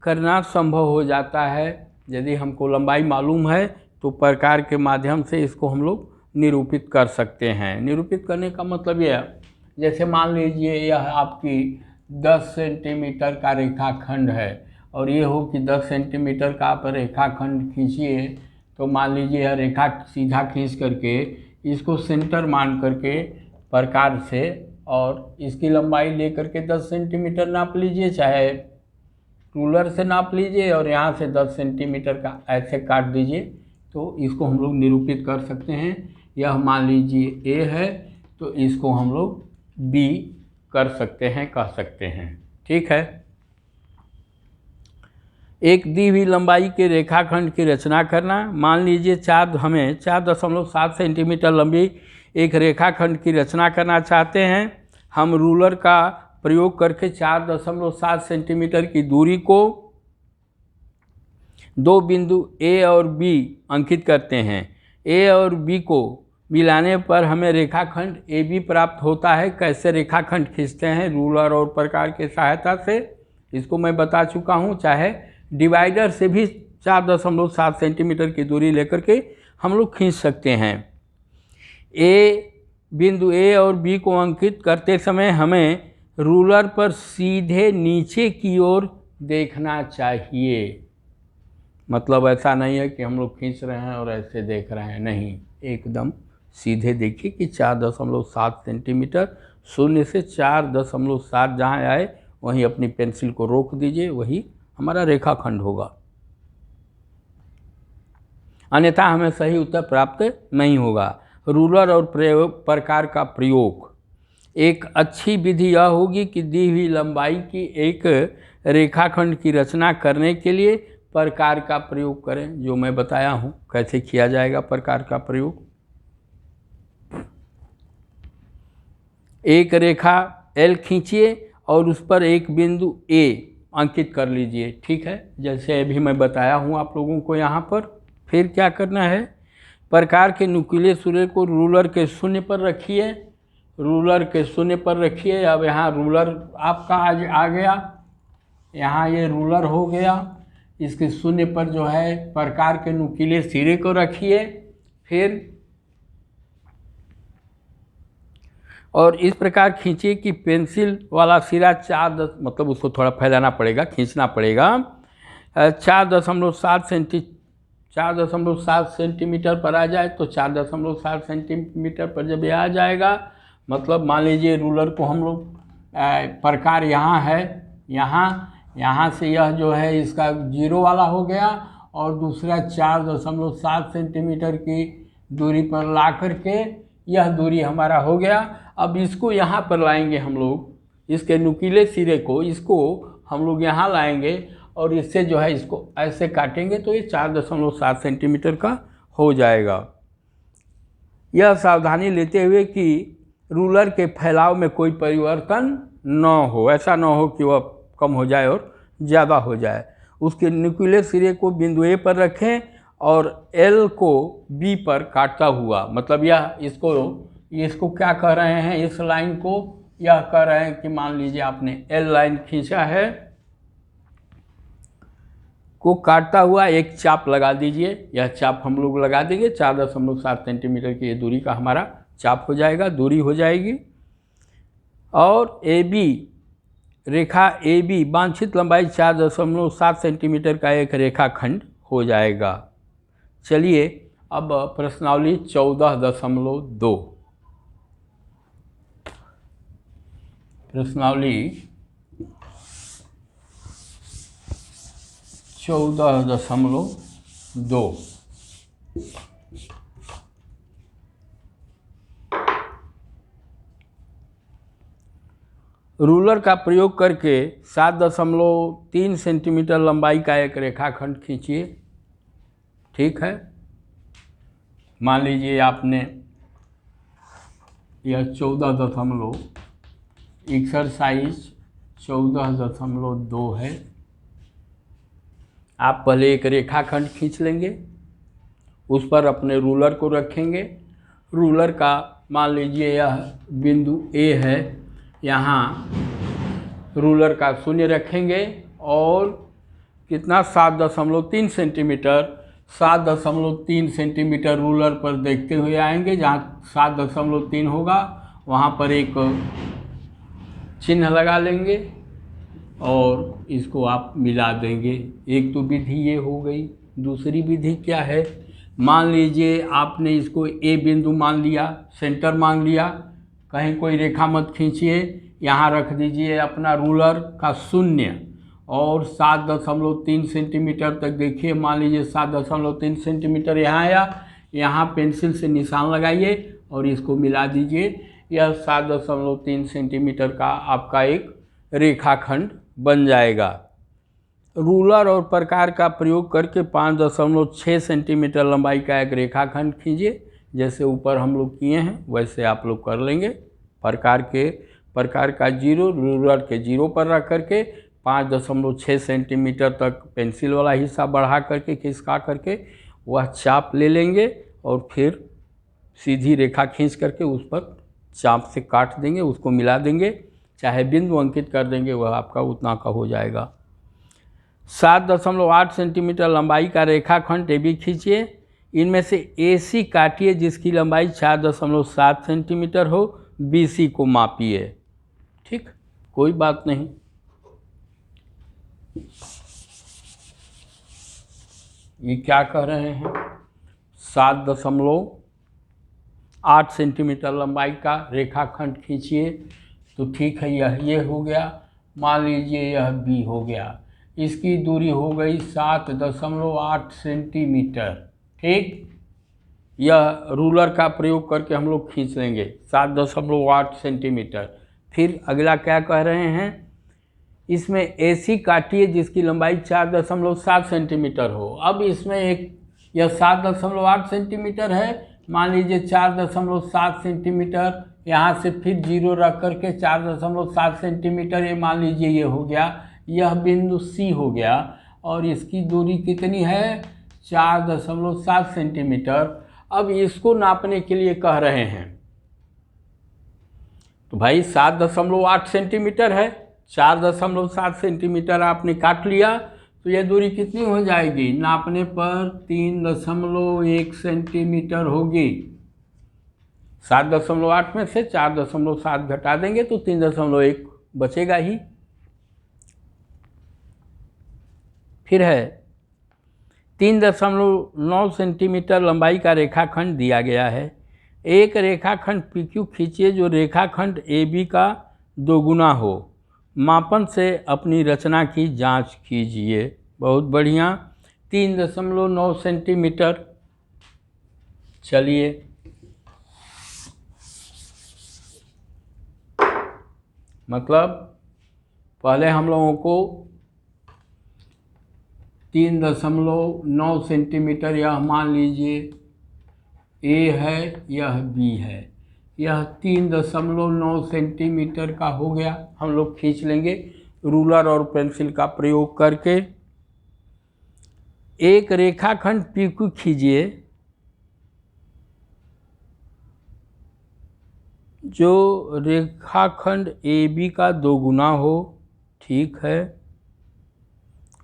करना संभव हो जाता है। यदि हमको लंबाई मालूम है तो प्रकार के माध्यम से इसको हम लोग निरूपित कर सकते हैं। निरूपित करने का मतलब यह, जैसे मान लीजिए यह आपकी 10 सेंटीमीटर का रेखाखंड है और ये हो कि 10 सेंटीमीटर का आप रेखाखंड खींचिए, तो मान लीजिए यह रेखा सीधा खींच करके इसको सेंटर मान करके प्रकार से और इसकी लंबाई ले करके 10 सेंटीमीटर नाप लीजिए, चाहे रूलर से नाप लीजिए और यहाँ से 10 सेंटीमीटर का ऐसे काट दीजिए, तो इसको हम लोग निरूपित कर सकते हैं। यह मान लीजिए A है तो इसको हम लोग B कर सकते हैं, कह सकते हैं, ठीक है। एक दी हुई लंबाई के रेखाखंड की रचना करना। मान लीजिए हमें 4.7 सेंटीमीटर लंबी एक रेखाखंड की रचना करना चाहते हैं। हम रूलर का प्रयोग करके 4.7 सेंटीमीटर की दूरी को दो बिंदु A और B अंकित करते हैं। A और B को मिलाने पर हमें रेखाखंड AB प्राप्त होता है। कैसे रेखाखंड खींचते हैं? रूलर और प्रकार के सहायता से। इसको मैं बता चुका हूँ। चाहे डिवाइडर से भी 4.7 सेंटीमीटर की दूरी लेकर के हम लोग खींच सकते हैं। बिंदु A और B को अंकित करते समय हमें रूलर पर सीधे नीचे की ओर देखना चाहिए। मतलब ऐसा नहीं है कि हम लोग खींच रहे हैं और ऐसे देख रहे हैं, नहीं, एकदम सीधे देखिए कि 4.7 सेंटीमीटर, शून्य से 4.7 जहाँ आए वहीं अपनी पेंसिल को रोक दीजिए, वही हमारा रेखाखंड होगा। अन्यथा हमें सही उत्तर प्राप्त नहीं होगा। रूलर और प्रकार का प्रयोग। एक अच्छी विधि यह होगी कि दी हुई लंबाई की एक रेखाखंड की रचना करने के लिए प्रकार का प्रयोग करें, जो मैं बताया हूँ कैसे किया जाएगा प्रकार का प्रयोग। एक रेखा L खींचिए और उस पर एक बिंदु A अंकित कर लीजिए, ठीक है, जैसे अभी मैं बताया हूँ आप लोगों को यहाँ पर। फिर क्या करना है, प्रकार के नुकीले सिरे को रूलर के शून्य पर रखिए, रूलर के शून्य पर रखिए। अब यहाँ रूलर आपका आ गया, यहाँ ये रूलर हो गया, इसके शून्य पर जो है प्रकार के नुकीले सिरे को रखिए। फिर और इस प्रकार खींचिए कि पेंसिल वाला सिरा 4 मतलब उसको थोड़ा फैलाना पड़ेगा, खींचना पड़ेगा, 4.7 सेंटीमीटर पर आ जाए। तो 4.7 सेंटीमीटर पर जब ये आ जाएगा, मतलब मान लीजिए रूलर को हम लोग प्रकार यहाँ है, यहाँ से यह जो है इसका 0 वाला हो गया, और दूसरा 4.7 सेंटीमीटर की दूरी पर ला करके यह दूरी हमारा हो गया। अब इसको यहाँ पर लाएंगे हम लोग, इसके नुकीले सिरे को, इसको हम लोग यहाँ लाएंगे और इससे जो है इसको ऐसे काटेंगे तो ये 4.7 सेंटीमीटर का हो जाएगा। यह सावधानी लेते हुए कि रूलर के फैलाव में कोई परिवर्तन न हो, ऐसा न हो कि वह कम हो जाए और ज़्यादा हो जाए। उसके नुकीले सिरे को बिंदु A पर रखें और L को B पर काटता हुआ, मतलब यह इसको क्या कह रहे हैं, इस लाइन को यह कह रहे हैं कि मान लीजिए आपने L लाइन खींचा है, को काटता हुआ एक चाप लगा दीजिए। यह चाप हम लोग लगा देंगे, 4.7 सेंटीमीटर की ये दूरी का हमारा चाप हो जाएगा, दूरी हो जाएगी। और AB रेखा AB वांछित लंबाई 4.7 सेंटीमीटर का एक रेखाखंड हो जाएगा। चलिए अब प्रश्नावली 14.2, प्रश्नावली 14.2। रूलर का प्रयोग करके 7.3 सेंटीमीटर लंबाई का एक रेखाखंड खींचिए, ठीक है। मान लीजिए आपने यह 14. एक्सरसाइज 14.2 है। आप पहले एक रेखाखंड खींच लेंगे, उस पर अपने रूलर को रखेंगे। रूलर का मान लीजिए यह बिंदु A है, यहाँ रूलर का शून्य रखेंगे और कितना 7.3 सेंटीमीटर, 7.3 सेंटीमीटर रूलर पर देखते हुए आएंगे। जहाँ 7.3 होगा वहाँ पर एक चिन्ह लगा लेंगे और इसको आप मिला देंगे। एक तो विधि ये हो गई। दूसरी विधि क्या है, मान लीजिए आपने इसको A बिंदु मान लिया, सेंटर मान लिया, कहीं कोई रेखा मत खींचिए, यहाँ रख दीजिए अपना रूलर का शून्य और 7.3 सेंटीमीटर तक देखिए। मान लीजिए 7.3 सेंटीमीटर यहाँ आया, यहाँ पेंसिल से निशान लगाइए और इसको मिला दीजिए। यह 7.3 सेंटीमीटर का आपका एक रेखाखंड बन जाएगा। रूलर और प्रकार का प्रयोग करके 5.6 सेंटीमीटर लंबाई का एक रेखाखंड खींचिए। जैसे ऊपर हम लोग किए हैं वैसे आप लोग कर लेंगे। प्रकार का 0 रूलर के 0 पर रख करके 5.6 सेंटीमीटर तक पेंसिल वाला हिस्सा बढ़ा करके खिसका करके वह चाप ले लेंगे और फिर सीधी रेखा खींच करके उस पर चाप से काट देंगे, उसको मिला देंगे, चाहे बिंदु अंकित कर देंगे, वह आपका उतना का हो जाएगा। 7.8 सेंटीमीटर लंबाई का रेखाखंड AB खींचिए। इनमें से AC काटिए जिसकी लंबाई 4.7 सेंटीमीटर हो, BC को मापिए। ठीक, कोई बात नहीं। ये क्या कह रहे हैं, 7.8 सेंटीमीटर लंबाई का रेखाखंड खींचिए। तो ठीक है, यह ये हो गया। मान लीजिए यह B हो गया, इसकी दूरी हो गई 7.8 सेंटीमीटर। ठीक, यह रूलर का प्रयोग करके हम लोग खींच लेंगे 7.8 सेंटीमीटर। फिर अगला क्या कह रहे हैं, इसमें ऐसी काटिए जिसकी लंबाई 4.7 सेंटीमीटर हो। अब इसमें एक यह 7.8 सेंटीमीटर है, मान लीजिए 4.7 सेंटीमीटर, यहाँ से फिर 0 रख करके 4.7 सेंटीमीटर, ये मान लीजिए ये हो गया, यह बिंदु C हो गया और इसकी दूरी कितनी है 4.7 सेंटीमीटर। अब इसको नापने के लिए कह रहे हैं, तो भाई 7.8 सेंटीमीटर है, 4.7 सेंटीमीटर आपने काट लिया, तो यह दूरी कितनी हो जाएगी, नापने पर 3.1 सेंटीमीटर होगी। 7.8 में से 4.7 घटा देंगे तो 3.1 बचेगा ही। फिर है 3.9 सेंटीमीटर लंबाई का रेखाखंड दिया गया है। एक रेखाखंड PQ खींचिए जो रेखाखंड AB का दोगुना हो। मापन से अपनी रचना की जांच कीजिए। बहुत बढ़िया, 3.9 सेंटीमीटर। चलिए मतलब पहले हम लोगों को 3.9 सेंटीमीटर, यह मान लीजिए A है, यह B है, यह 3.9 सेंटीमीटर का हो गया। हम लोग खींच लेंगे रूलर और पेंसिल का प्रयोग करके। एक रेखाखंड PQ खींचिए जो रेखाखंड AB का दोगुना हो। ठीक है,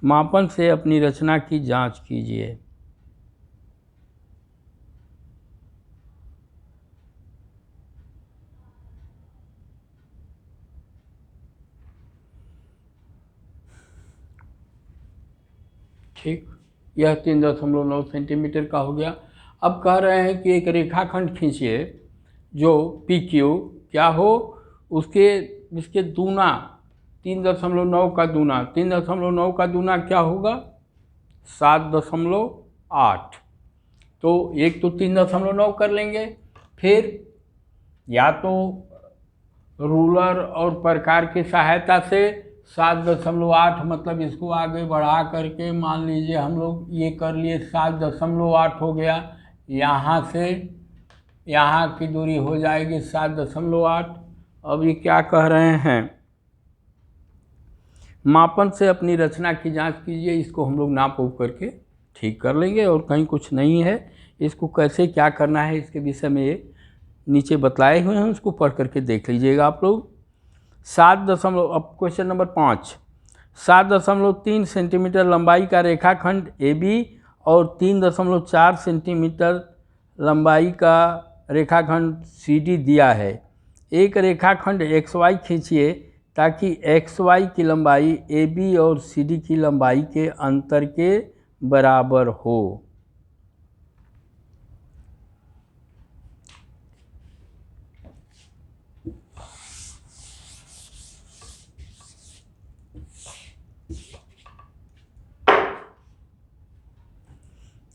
मापन से अपनी रचना की जांच कीजिए। ठीक, यह 3.9 सेंटीमीटर का हो गया। अब कह रहे हैं कि एक रेखाखंड खींचिए जो PQ क्या हो, इसके दूना 3.9 का दूना, 3.9 का दूना क्या होगा 7.8। तो एक तो 3.9 कर लेंगे, फिर या तो रूलर और प्रकार की सहायता से 7.8, मतलब इसको आगे बढ़ा करके मान लीजिए हम लोग ये कर लिए 7.8 हो गया। यहाँ से यहाँ की दूरी हो जाएगी 7.8। अब ये क्या कह रहे हैं, मापन से अपनी रचना की जांच कीजिए। इसको हम लोग नाप उप करके ठीक कर लेंगे और कहीं कुछ नहीं है। इसको कैसे क्या करना है इसके विषय में ये नीचे बतलाए हुए हैं, उसको पढ़ करके देख लीजिएगा आप लोग। 7. अब क्वेश्चन नंबर 5, 7.3 सेंटीमीटर लंबाई का रेखाखंड AB और 3.4 सेंटीमीटर लंबाई का रेखाखंड CD दिया है। एक रेखाखंड XY खींचिए ताकि XY की लंबाई AB और CD की लंबाई के अंतर के बराबर हो।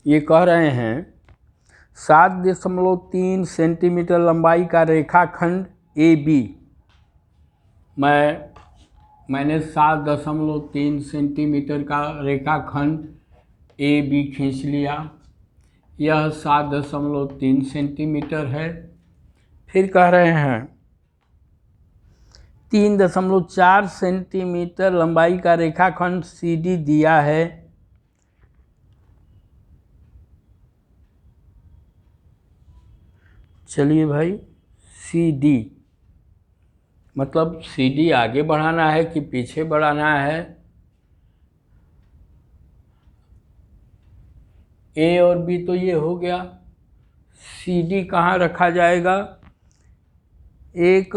ये कह रहे हैं 7.3 सेंटीमीटर लंबाई का रेखाखंड AB, मैंने 7.3 सेंटीमीटर का रेखाखंड AB खींच लिया। यह 7.3 सेंटीमीटर है। फिर कह रहे हैं 3.4 सेंटीमीटर लंबाई का रेखाखंड CD दिया है। चलिए भाई, CD मतलब CD आगे बढ़ाना है कि पीछे बढ़ाना है। A और B तो ये हो गया, CD कहाँ रखा जाएगा। एक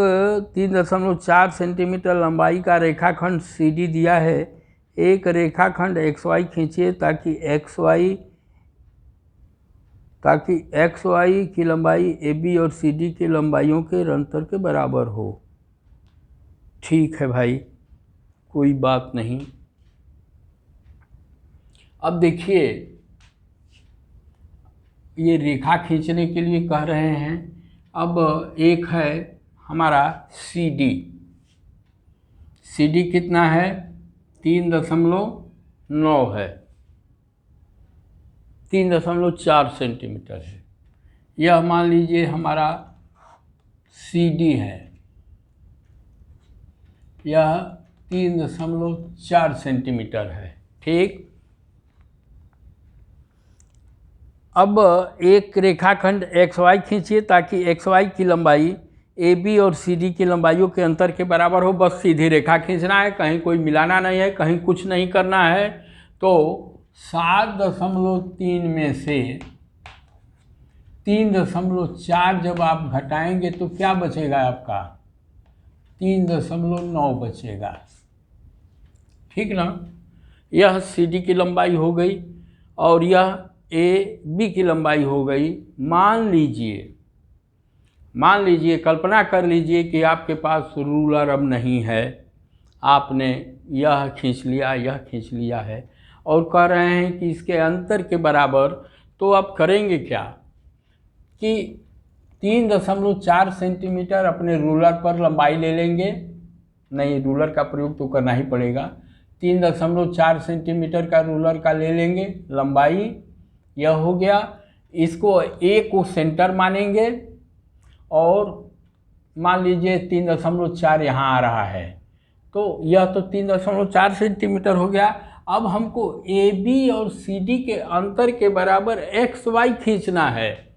3.4 सेंटीमीटर लंबाई का रेखाखंड CD दिया है। एक रेखाखंड XY खींचिए ताकि XY की लंबाई AB और CD की लंबाइयों के अंतर के बराबर हो। ठीक है भाई, कोई बात नहीं। अब देखिए ये रेखा खींचने के लिए कह रहे हैं। अब एक है हमारा सी डी कितना है, 3.9 है, 3.4 सेंटीमीटर है। यह मान लीजिए हमारा सी डी है, यह 3.4 सेंटीमीटर है। ठीक, अब एक रेखाखंड XY खींचिए ताकि XY की लंबाई AB और CD की लंबाइयों के अंतर के बराबर हो। बस सीधी रेखा खींचना है, कहीं कोई मिलाना नहीं है, कहीं कुछ नहीं करना है। तो 7.3 में से 3.4 जब आप घटाएंगे तो क्या बचेगा आपका, 3.9 बचेगा। ठीक ना, यह CD की लंबाई हो गई और यह AB की लंबाई हो गई। मान लीजिए कल्पना कर लीजिए कि आपके पास रूलर अब नहीं है, आपने यह खींच लिया, यह खींच लिया है और कह रहे हैं कि इसके अंतर के बराबर। तो आप करेंगे क्या कि 3.4 सेंटीमीटर अपने रूलर पर लंबाई ले लेंगे। नहीं, रूलर का प्रयोग तो करना ही पड़ेगा। 3.4 सेंटीमीटर का रूलर का ले लेंगे लंबाई, यह हो गया। इसको A को सेंटर मानेंगे और मान लीजिए 3.4 यहाँ आ रहा है, तो यह तो 3.4 सेंटीमीटर हो गया। अब हमको AB और CD के अंतर के बराबर XY खींचना है।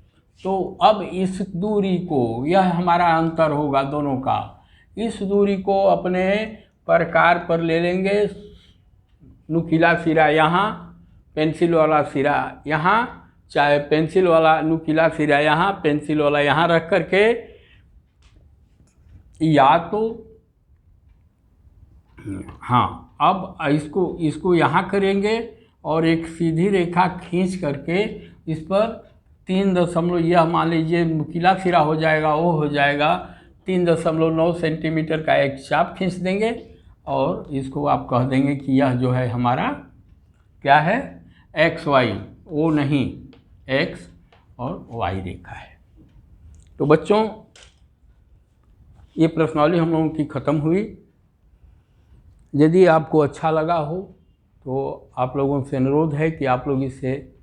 तो अब इस दूरी को, यह हमारा अंतर होगा दोनों का, इस दूरी को अपने प्रकार पर ले लेंगे। नुकीला सिरा यहाँ, पेंसिल वाला सिरा यहाँ, चाहे पेंसिल वाला नुकीला सिरा यहाँ, पेंसिल वाला यहाँ रख करके या तो हाँ, अब इसको यहाँ करेंगे और एक सीधी रेखा खींच करके इस पर 3 यह मान लीजिए नुकीला सिरा हो जाएगा, वो हो जाएगा 3.9 सेंटीमीटर का एक चाप खींच देंगे और इसको आप कह देंगे कि यह जो है हमारा क्या है, XY, ओ नहीं, X और Y रेखा है। तो बच्चों, ये प्रश्नावली हम लोगों की ख़त्म हुई। यदि आपको अच्छा लगा हो तो आप लोगों से अनुरोध है कि आप लोग इसे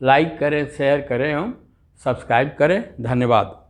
लाइक करें, शेयर करें एवं सब्सक्राइब करें। धन्यवाद।